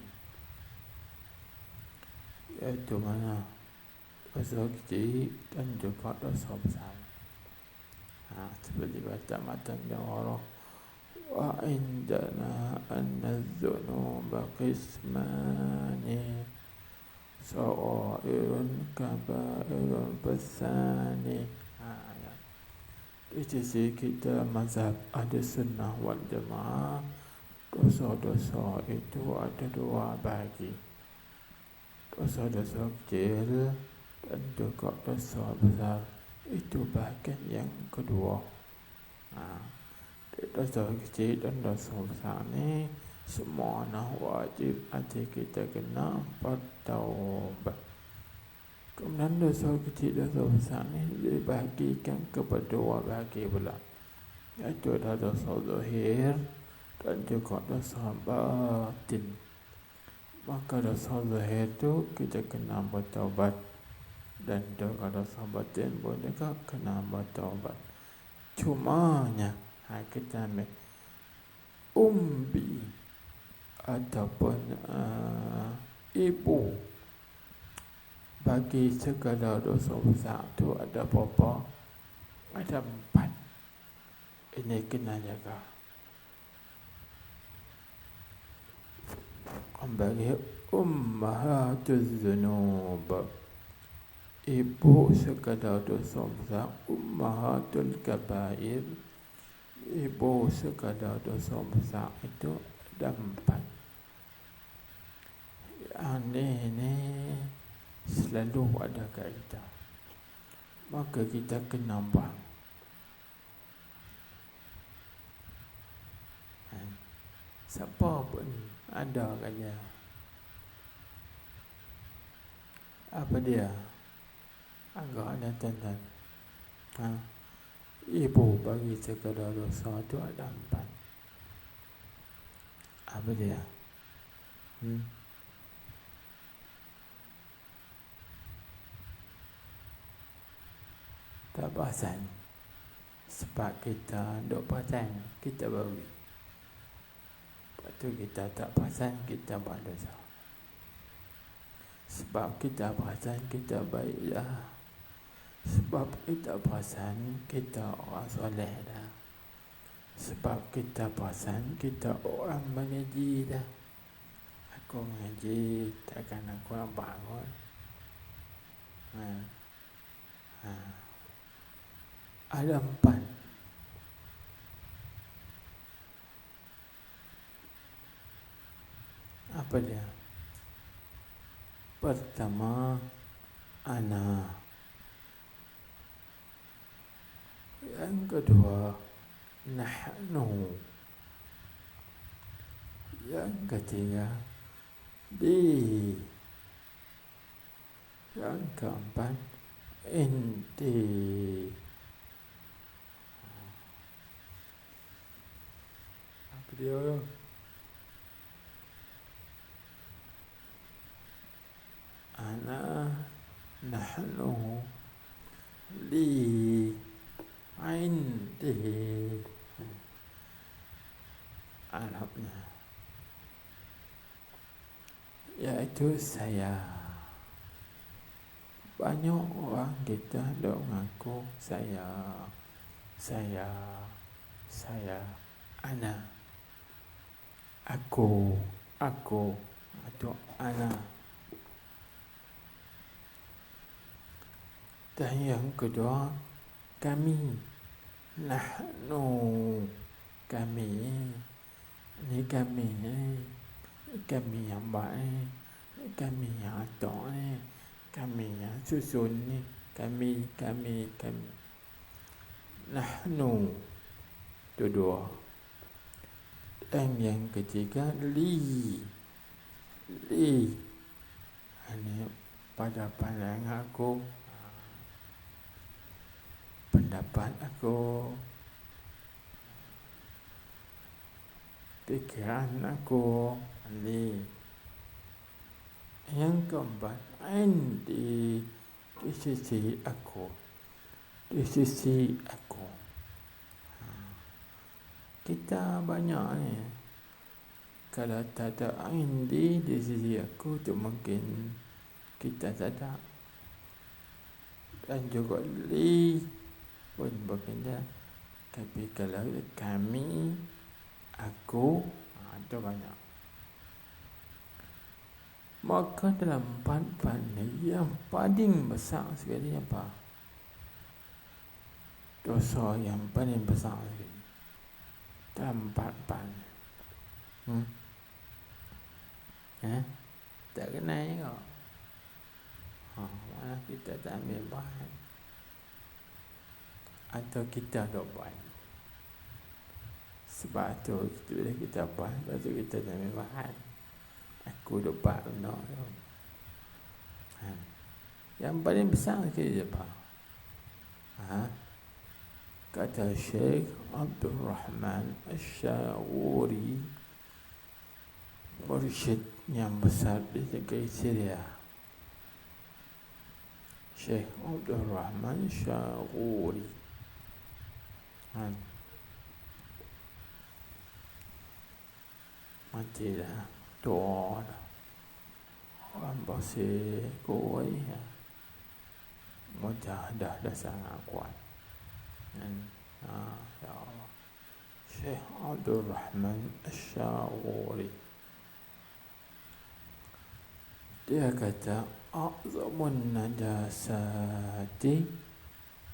iaitu mana dosa kecil dan juga dosa besar. Seperti kata matan jawara, wa indana anna dzunuba qismani sa'irun kabairun basani. Di sisi kita mazhab ada sunnah wal jamaah, dosa-dosa itu ada dua bahagi, dosa-dosa kecil dan juga dosa besar. Itu bahagian yang kedua. Dosa kecil dan dosa besar ni semua wajib hati kita kena bertaubat. Kemudian dosa kecil dan dosa besar ni dibahagikan kepada dua bahagi pula, iaitu ada dosa zahir dan juga dosa batin. Maka dosa zahir tu kita kena bertaubat, dan juga dosa batin pun juga kena bertaubat. Cumanya kita ambil umbi ataupun ibu, bagi segala dosa besar tu ada berapa? Ada 4. Ini kena jaga. Bagi ummahatuz dzunub, ibu segala dosa besar. Ummahatul kabair, ibu segala dosa besar itu ada 4. Ini selalu ada kat kita. Maka kita kena buang. Siapa pun ada kat dia. Apa dia? Agak ada tuan-tuan. Ibu bagi segala dosa itu ada 4. Apa dia? Tak perasan. Sebab kita duk perasan, kita baru. Lepas tu kita tak perasan, kita buat dosa. Sebab kita perasan, kita baik dah. Sebab kita perasan, kita orang soleh dah. Sebab kita perasan kita orang mengaji dah. Aku mengaji, takkan aku nak bangun. Ada 4. Apa dia? Pertama, ana. Yang kedua, nahnu. Yang ketiga, di. Yang keempat, inti. Apa dia? Ana, nahnu, li, indi. Arabnya iaitu saya. Banyak orang kita dok mengaku saya, ana, aku, atau ana. Dan yang kedua, kami, nahnu, kami. Ini kami yang baik, kami yang atok ni, kami yang susun ni, kami. Nahnu, itu 2. Dan yang ketiga, li. Ini pada pandangan aku, pendapat aku, pikiran aku, li. Yang keempat, indi, di sisi aku. Kita banyak ni. Kalau tak ada indi di sisi aku tu mungkin kita tak ada. Dan juga li pun berbeza. Tapi kalau kami, aku, itu banyak. Maka dalam 4 ni yang paling besar sekali apa? Dosa yang paling besar sekali dalam 4 ni. Tak kenal juga. Mana kita tak ambil bahan. Atau kita tak buat. Sebab tu bila kita buat, lepas tu kita tak ambil bahan. Aku dah buat benda tu. Yang paling besar sekali apa? Kata Syekh Abdul Rahman Ash-Shawuri, mursyid yang besar di negeri Syria. Syekh Abdul Rahman Ash-Shawuri. Mati dah, tua dah. Orang bersih, kuih. Mujahadah dah sangat kuat. Ya Allah. Syekh Abdul Rahman Ash-Shawuri, dia kata, a'zamun najasati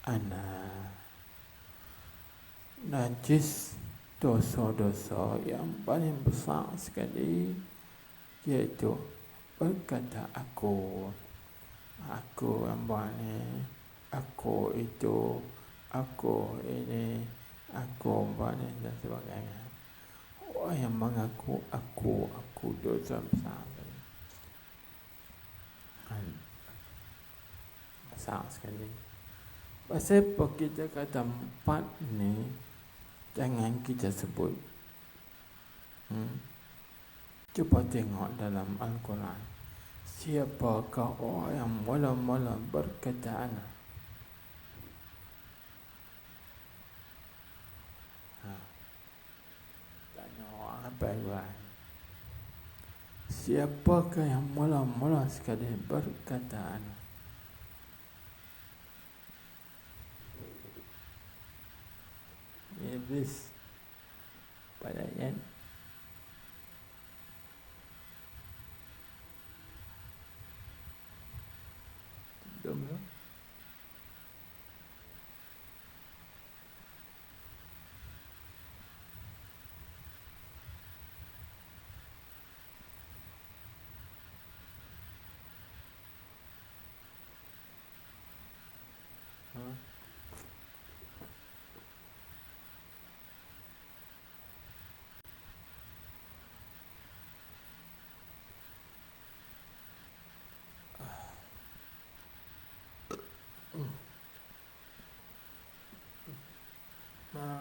ana. Najis, dosa-dosa yang paling besar sekali, iaitu berkata aku yang buat ni, aku itu, aku ini, aku buat ni dan sebagainya. Orang yang mengaku aku dosa besar sekali. Besar sekali. Pasal apa kita kata 4 ni jangan kita sebut. Cuba tengok dalam Al-Quran. Siapakah orang yang mula-mula berkata ana? Tanya orang apa yang siapakah yang mula-mula sekali berkata ana? Iblis. pelayan belum tu.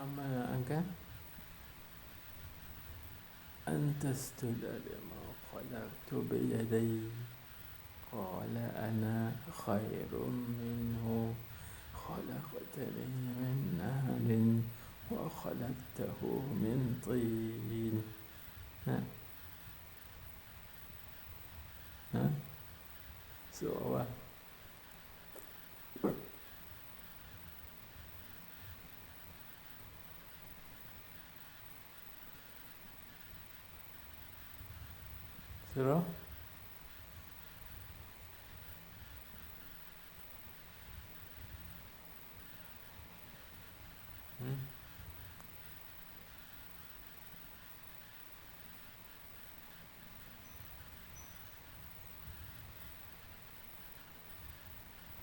Mana angka أنتسجد لما خلقت بيدي قال أنا خير منه خلقتني من نار وخلقته من طين. Surah Surah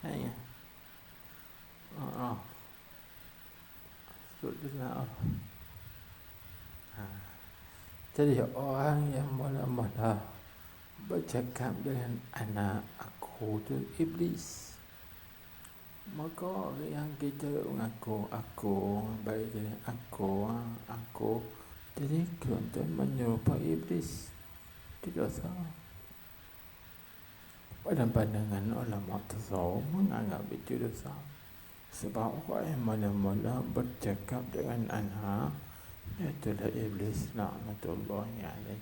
Hanya Surah Jadi orang yang mula-mula bercakap dengan anak aku tu iblis. Maka orang yang kita mengaku aku, baik jadi aku. Jadi kita menyerupai iblis. Tidak salah. Pada pandangan ulama tasawuf menganggap itu dosa. Sebab orang yang mula-mula bercakap dengan anak, itulah iblis laknatullahi alaih.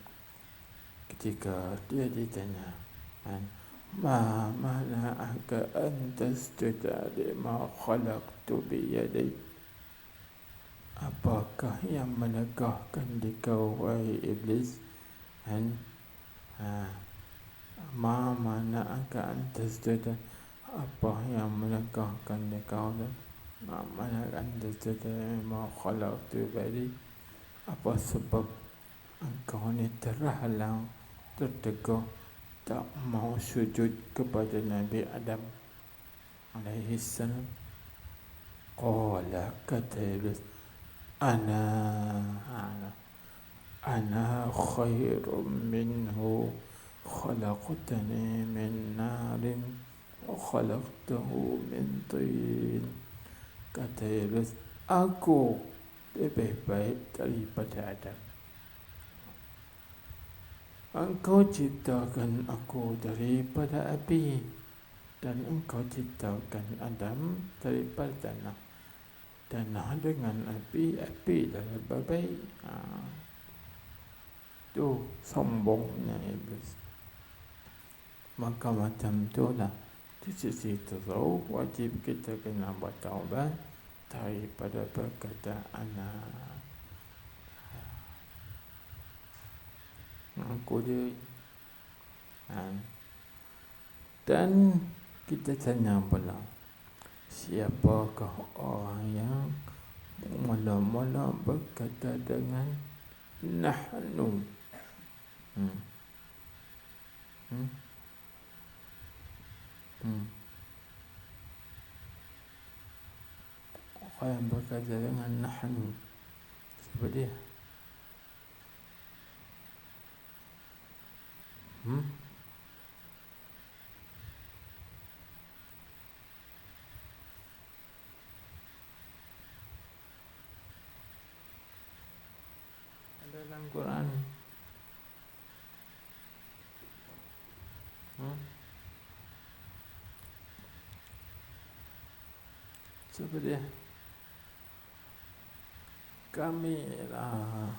Ketika dia ditanya, ma mana'aka an tasjuda lima khalaqtu biyadi, apakah yang menegahkan dikau wahai iblis? Ma mana'aka an tasjuda, apa yang menegahkan dikau? Ma mana'aka an tasjuda lima khalaqtu biyadi, apa sebab engkau ni terhalang, tertegah, tak mau sujud kepada Nabi Adam alaihi salam? Qala, kata iblis, ana khairum minhu khalaqtani min narin wa khalaqtahu min tin. Kata iblis, aku lebih baik daripada Adam. Engkau ciptakan aku daripada api, dan engkau ciptakan Adam daripada tanah. Tanah dengan api dah lebih baik. Tu sombongnya iblis. Maka macam itulah di sisi tasawuf wajib kita kena bertaubat daripada perkataan aku dia. Dan kita tanya pula, siapakah orang yang mula-mula berkata dengan nahnu? Orang yang berkata dengan nahnu, siapa dia? Dalam Quran. Siapa dia? Kami lah.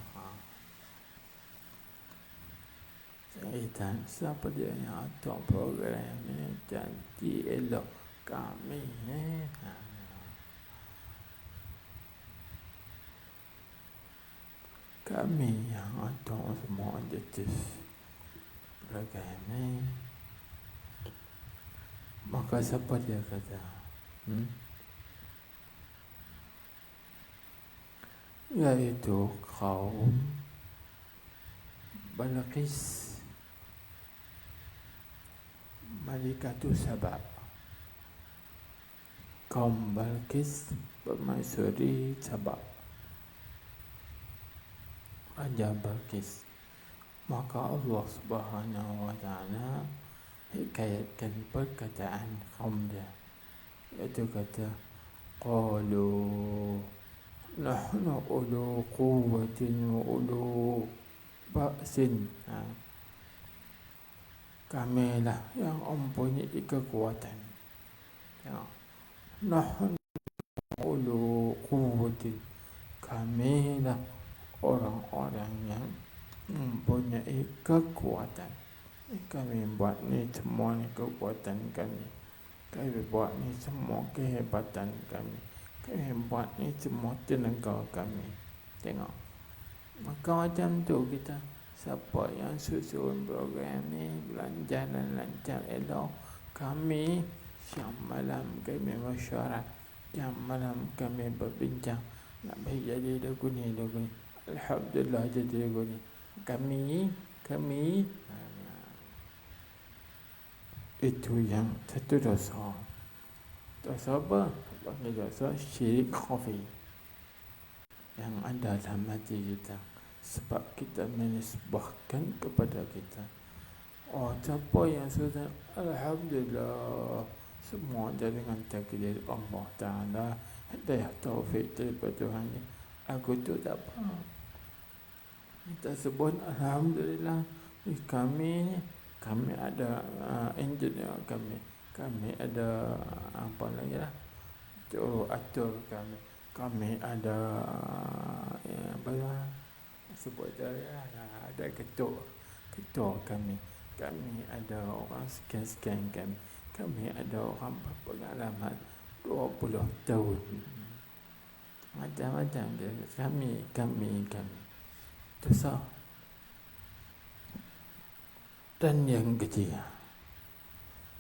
Syaitan. Siapa dia yang atur program ni? Janji elok kami ni. kami yang atau semua adjektif beragam ni. Maka siapa dia kata? Iaitu kaum Balqis, Malikatu Sabah. Kaum Balqis, permaisuri Sabah, Raja Balqis. Maka Allah Subhanahu wa Ta'ala hikayatkan perkataan kaum dia, iaitu kata qalu nahnu ulu quwwatin wa ulu ba'sin. Kamilah yang mempunyai kekuatan. Nahnu ulu quwwatin, kamilah orang-orang yang mempunyai kekuatan. Kami buat ni semua ni kekuatan kami. Kami buat ni semua kehebatan kami. Kami buat ni semua tenaga kami. Tengok. Maka macam tu kita, siapa yang susun program ni berjalan lancar elok, kami siang malam kami mesyuarat, siang malam kami berbincang nak jadi lagu ni. Alhamdulillah jadi lagu ni. Kami itu yang satu dosa. Dosa apa? Panggil dosa syirik khafi yang ada dalam hati kita, sebab kita menisbahkan kepada kita. Siapa yang sudah Alhamdulillah semua dengan takdir Allah Ta'ala, hidayah taufik daripada Tuhan. Aku tu tak apa, kita sebut Alhamdulillah. Kami ada engineer kami ada apa lagi lah, atur kami ada sebut ada ketua kami ada orang sekian kami ada orang berpengalaman 20 tahun, macam-macam dia. Kami tu sah. Dan yang ketiga,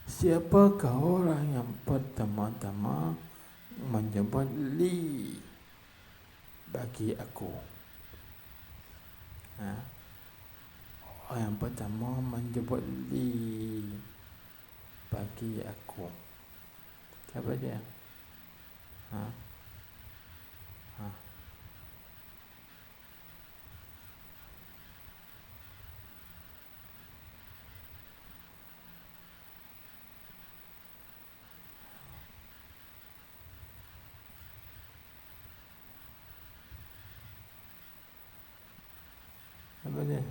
siapakah orang yang pertama-tama menyebut li bagi aku? Orang yang pertama menyebut li bagi aku, siapa dia? Apa dia?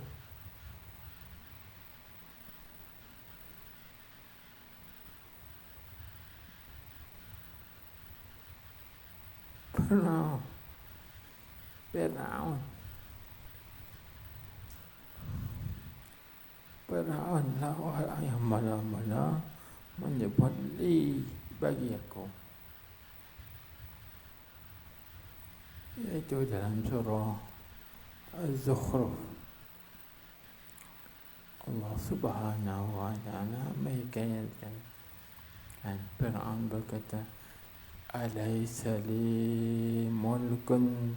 Firaun lah orang yang mula-mula menyebut li bagi aku, iaitu dalam surah Az-Zukhruf. Allah Subhanahu wa Ta'ala menghikayatkan Firaun berkata, alaysa li mulkun,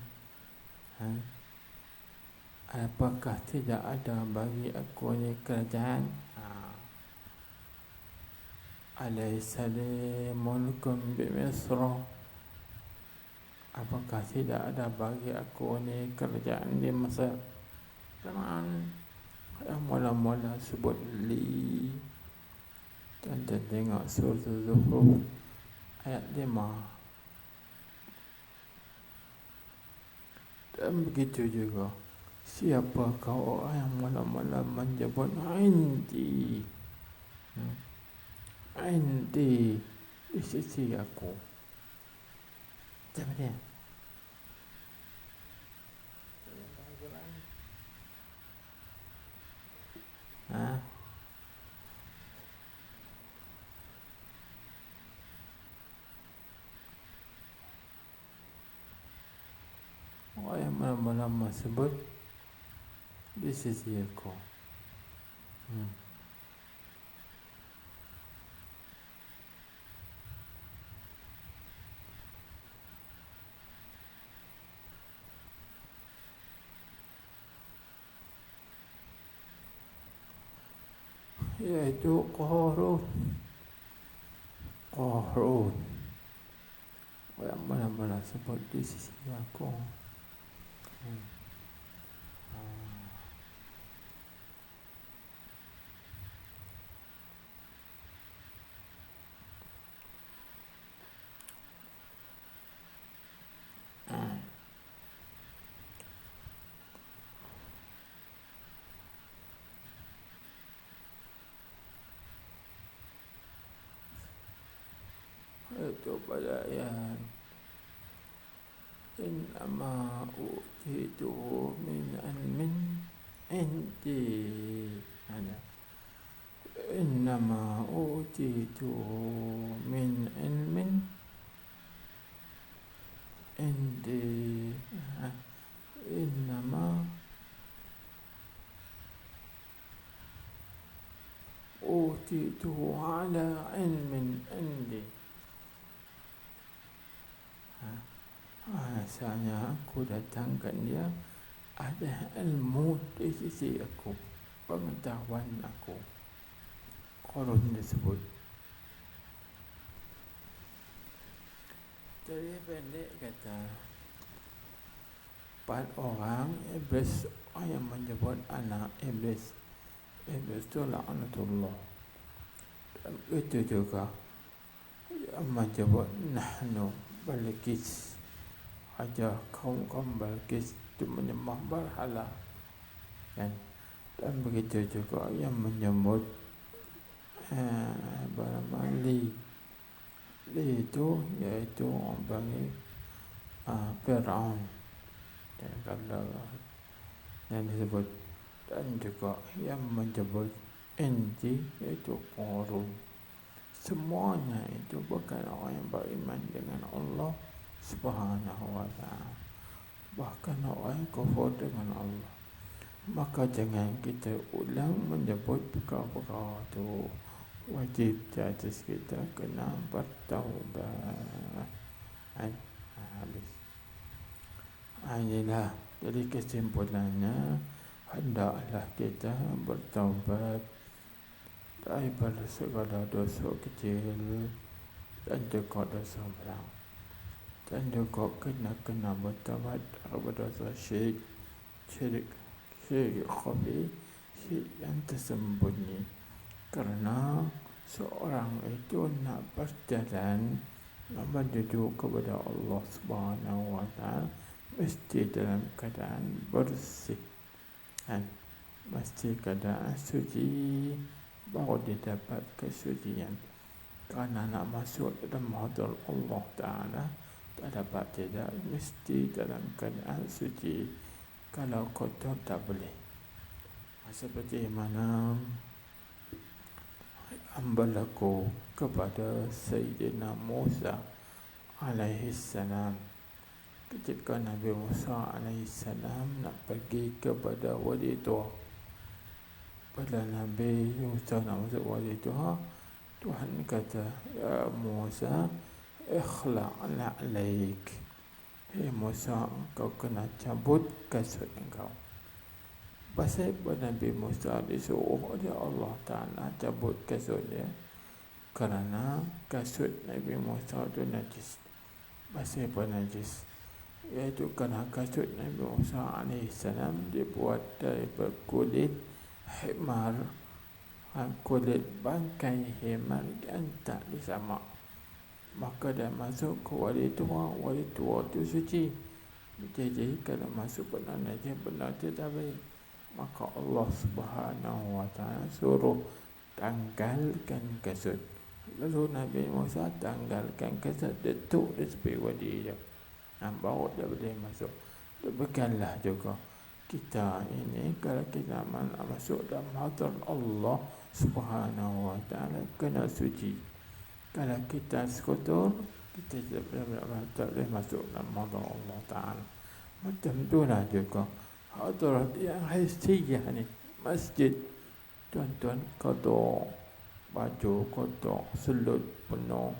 apakah tidak ada bagi aku ni kerajaan? Alaysa li mulkun bi Misr, apakah tidak ada bagi aku ni kerajaan di Mesir? Firaun yang mula-mula sebut li. Dan tengok surah Az-Zukhruf ayat 5. Dan begitu juga, siapakah orang yang mula-mula menyebut indi di sisi aku? Macam dia? Orang yang mula-mula sebut di sisi aku. Yaitu Qarun. Yang benar-benar sebut di sisi aku. Itu pada yang innama utitu min ilmin indi. Innama utitu min ilmin indi. Innama utitu ala ilmin indi. Asalnya aku datangkan dia ada ilmu di sisi aku, pengetahuan aku. Qarun disebut. Jadi pendek kata, 4 orang iblis yang menyebut anak iblis. Iblis itu laknatullah. Dan itu juga yang menyebut nahnu Balqis. Ajar kaum Balqis itu menyembah berhala, kan? Dan begitu juga yang menyebut bernama Li itu iaitu orang panggil Fir'aun, dan kalau yang disebut, dan juga yang menyebut Inti iaitu Qarun. Semuanya itu bukan orang yang beriman dengan Allah Subhanahu wa ta'ala, bahkan orang yang kufur dengan Allah. Maka jangan kita ulang menyebut perkara-perkara itu. Wajib di atas kita kena bertaubat. Habis. Inilah, jadi kesimpulannya, hendaklah kita bertaubat daripada segala dosa kecil dan juga dosa besar, dan juga kena bertaubat daripada dosa syirik khafi, syirik yang tersembunyi. Kerana seorang itu nak berjalan, nak menuju kepada Allah Subhanahu wa ta'ala, mesti dalam keadaan bersih, mesti keadaan suci, baru didapat kesucian. Kerana nak masuk dalam hadrat Allah Ta'ala, tak dapat tidak, mesti dalam keadaan suci. Kalau kotor tak boleh. Seperti mana berlaku kepada Sayyidina Musa alaihi salam, ketika Nabi Musa alaihi salam nak pergi kepada Wadi Tur. Pada Nabi Musa nak masuk Wadi Tur, Tuhan kata, ya Musa, ikhla'na alaik. Hei Musa, kau kena cabut kasut engkau. Pasal Nabi Musa disuruh oleh Allah Ta'ala cabut kasut dia, kerana kasut Nabi Musa itu najis. Pasal najis, iaitu kerana kasut Nabi Musa AS dibuat daripada kulit himar, kulit bangkai himar yang tak disamak. Maka dia masuk ke Wadi Tua itu suci. Jadi kalau masuk benar najis, benar tidak baik. Maka Allah Subhanahu wa ta'ala suruh tanggalkan kasut. Lalu Nabi Musa tanggalkan kasut, detuk di tepi wadi dia, baru dia boleh masuk. Demikianlah juga kita ini, kalau kita masuk dalam hadrat Allah Subhanahu wa ta'ala, kena suci. Kalau kita kotor, kita tak boleh masuk dalam hadrat Allah Ta'ala. Macam itulah juga hadirat yang hissiyah ni, masjid, tuan-tuan kotor, baju kotor, selut penuh,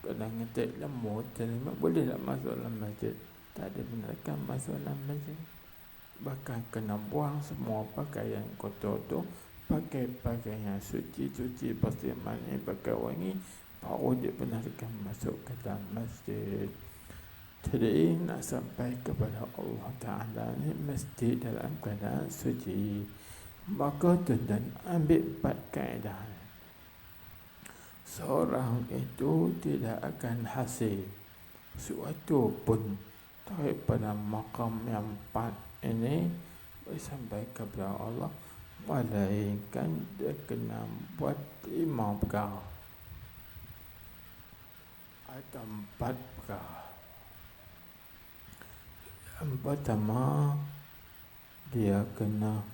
kadang ngetik lemut, terima boleh tak masuk dalam masjid? Tak ada benarkan masuk dalam masjid. Bahkan kena buang semua pakaian kotor tu, pakai pakaian yang suci, cuci bersih mani, pakai wangi, baru dibenarkan masuk ke dalam masjid. Jadi nak sampai kepada Allah Ta'ala ni mesti dalam keadaan suci. Maka tuan-tuan ambil 4 kaedah. Seorang itu tidak akan hasil sesuatu pun daripada maqam yang 4 ini sampai kepada Allah, melainkan dia kena buat 5 perkara atau 4 perkara. Yang pertama, dia kena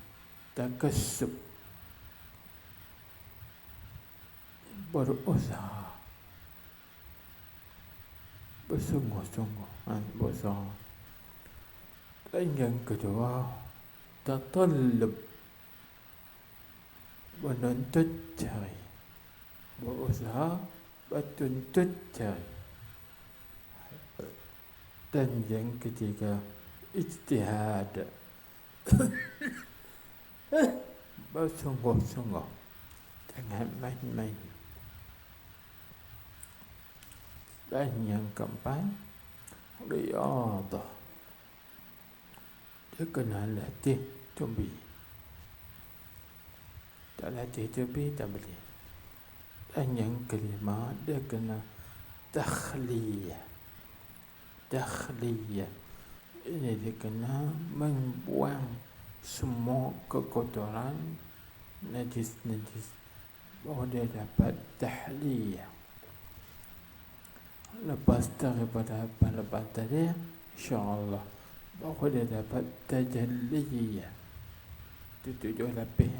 takasub, berusaha, bersungguh-sungguh, berusaha. Dan yang kedua, tatallub, menuntut cari, berusaha bertuntut cari. Dan yang ketiga, ijtihad, bersungguh-sungguh, jangan main-main. Dan yang keempat, riyadah, dia kena latih tumbi. Tak latih tumbi tak boleh. Dan yang kelima, dia kena takhliyah. Ini dia kena membuang semua kekotoran, najis-najis, baru dia dapat tahliyah. Lepas daripada lepas tadi, insya-Allah baru dia dapat tajalliyah. Itu 7 lapis.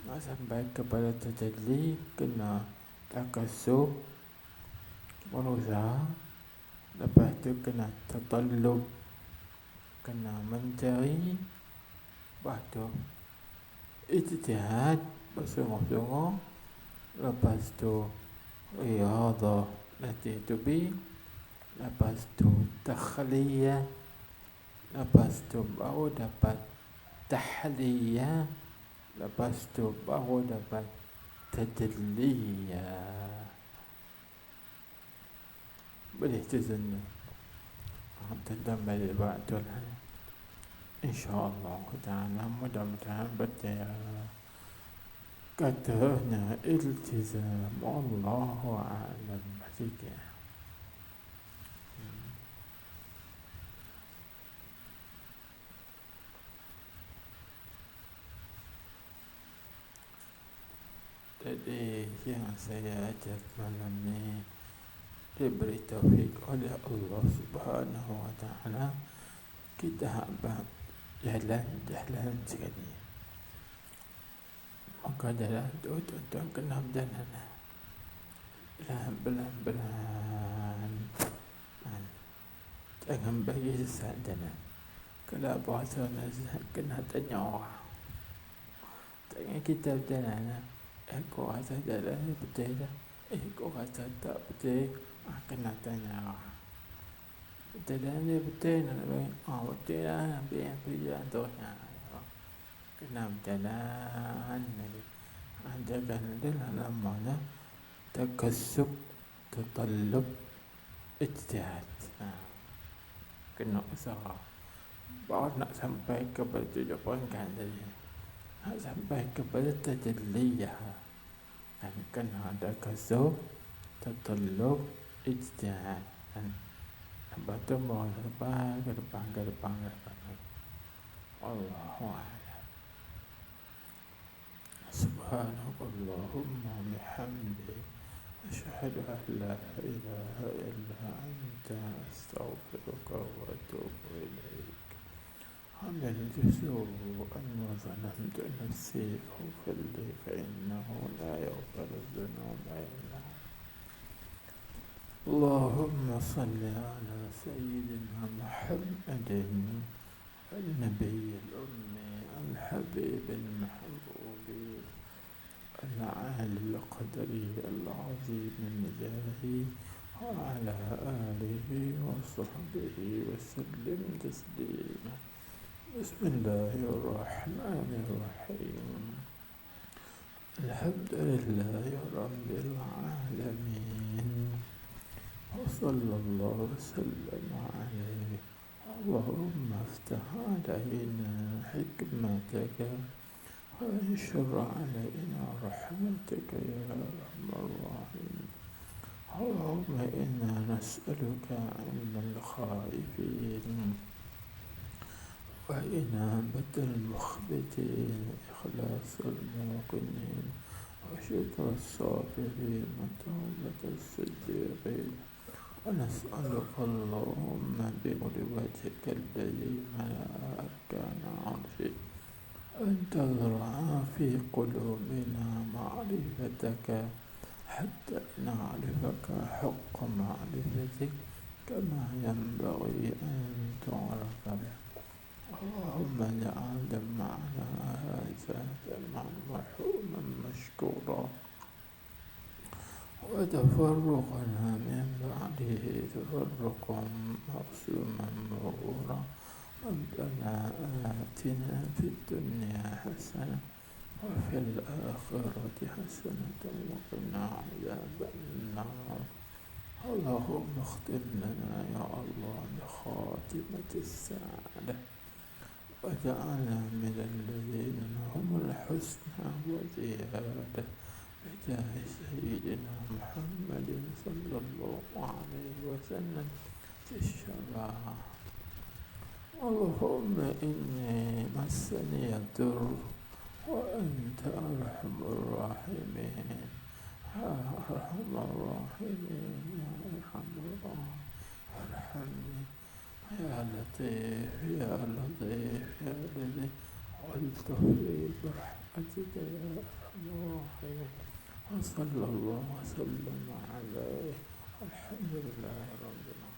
Nak sampai kepada tajalli, kena takasub, berusaha. Lepas tu kena tatallub, kena mencari. Lepas tu ijtihad, bersungguh-sungguh. Lepas tu riyadah, latih tubi. Lepas tu takhliyah. Lepas tu baru dapat tahliyah. Lepas tu baru dapat tajalliyah. Boleh tu sebenarnya. Tuan-tuan balik buat tu lah. InsyaAllah ta'ala mudah-mudahan berjaya. Katanya iltizam, Allahu a'lam bishawab. Jadi yang saya ajak malam ni diberi taufik oleh Allah Subhanahu wa ta'ala, kita habaq jalan sekali. Maka jalan tu tuan-tuan kena berjalan pelan-pelan. Jangan bagi sesat jalan. Kalau bahasa nasihat kena tanya orang. Jangan kita berjalan, kau rasa jalan ni betul tak? Kau rasa tak betul? Kena tanya orang. Jalan ni betul nak bagi? Betul lah, biar jalan terus. Kena berjalan lagi. Jangan adalah namanya takasub, tatallub, ijtihad. Kena usaha. Baru nak sampai kepada 7 peringkat tadi. Nak sampai kepada tajalliyah. Dan kena ada kasub, tatallub, ijtihad. Lepas tu baru ke depan. Allahu a'lam. Subhanallahumma bihamdihi, asyhadu an la ilaha illa anta, astaghfiruka wa atubu ilaik. عملت سوءا وظلمت نفسي فاغفر لي فإنه لا يغفر الذنوب إلا أنت. اللهم صل على سيدنا محمد النبي الأمي الحبيب المحبوب العالي القدر العظيم الجاه وعلى آله وصحبه وسلم تسليما. بسم الله الرحمن الرحيم. الحمد لله رب العالمين وصلى الله وسلم عليه. اللهم افتح علينا حكمتك وانشر علينا رحمتك يا أرحم الراحمين. اللهم إنا نسألك علم الخائفين وإنابة المخبتين وإخلاص الموقنين وشكر الصابرين وتوبة الصديقين. ونسألك اللهم بنور وجهك الذي ملأ أركان عرشك أن تزرع في قلوبنا معرفتك حتى نعرفك حق معرفتك كما ينبغي أن تعرف به. اللهم اجعل جمعنا هذا جمعا مرحوما مشكورا وتفرقنا من بعده تفرقا معصوما مغفورا. ربنا آتنا في الدنيا حسنة وفي الآخرة حسنة وقنا عذاب النار. اللهم اختم لنا يا الله بخاتمة السعادة وجعلنا من الذين لهم الحسنى وزيادة بجاه سيدنا محمد صلى الله عليه وسلم في الشفاعة. اللهم إني مسني الضر وأنت أرحم الراحمين يا أرحم الراحمين يا أرحم الراحمين. ارحمني يا لطيف يا لطيف يا لطيف والطف لي برحمتك يا أرحم الراحمين. وصلى الله وسلم عليه. الحمد لله رب العالمين.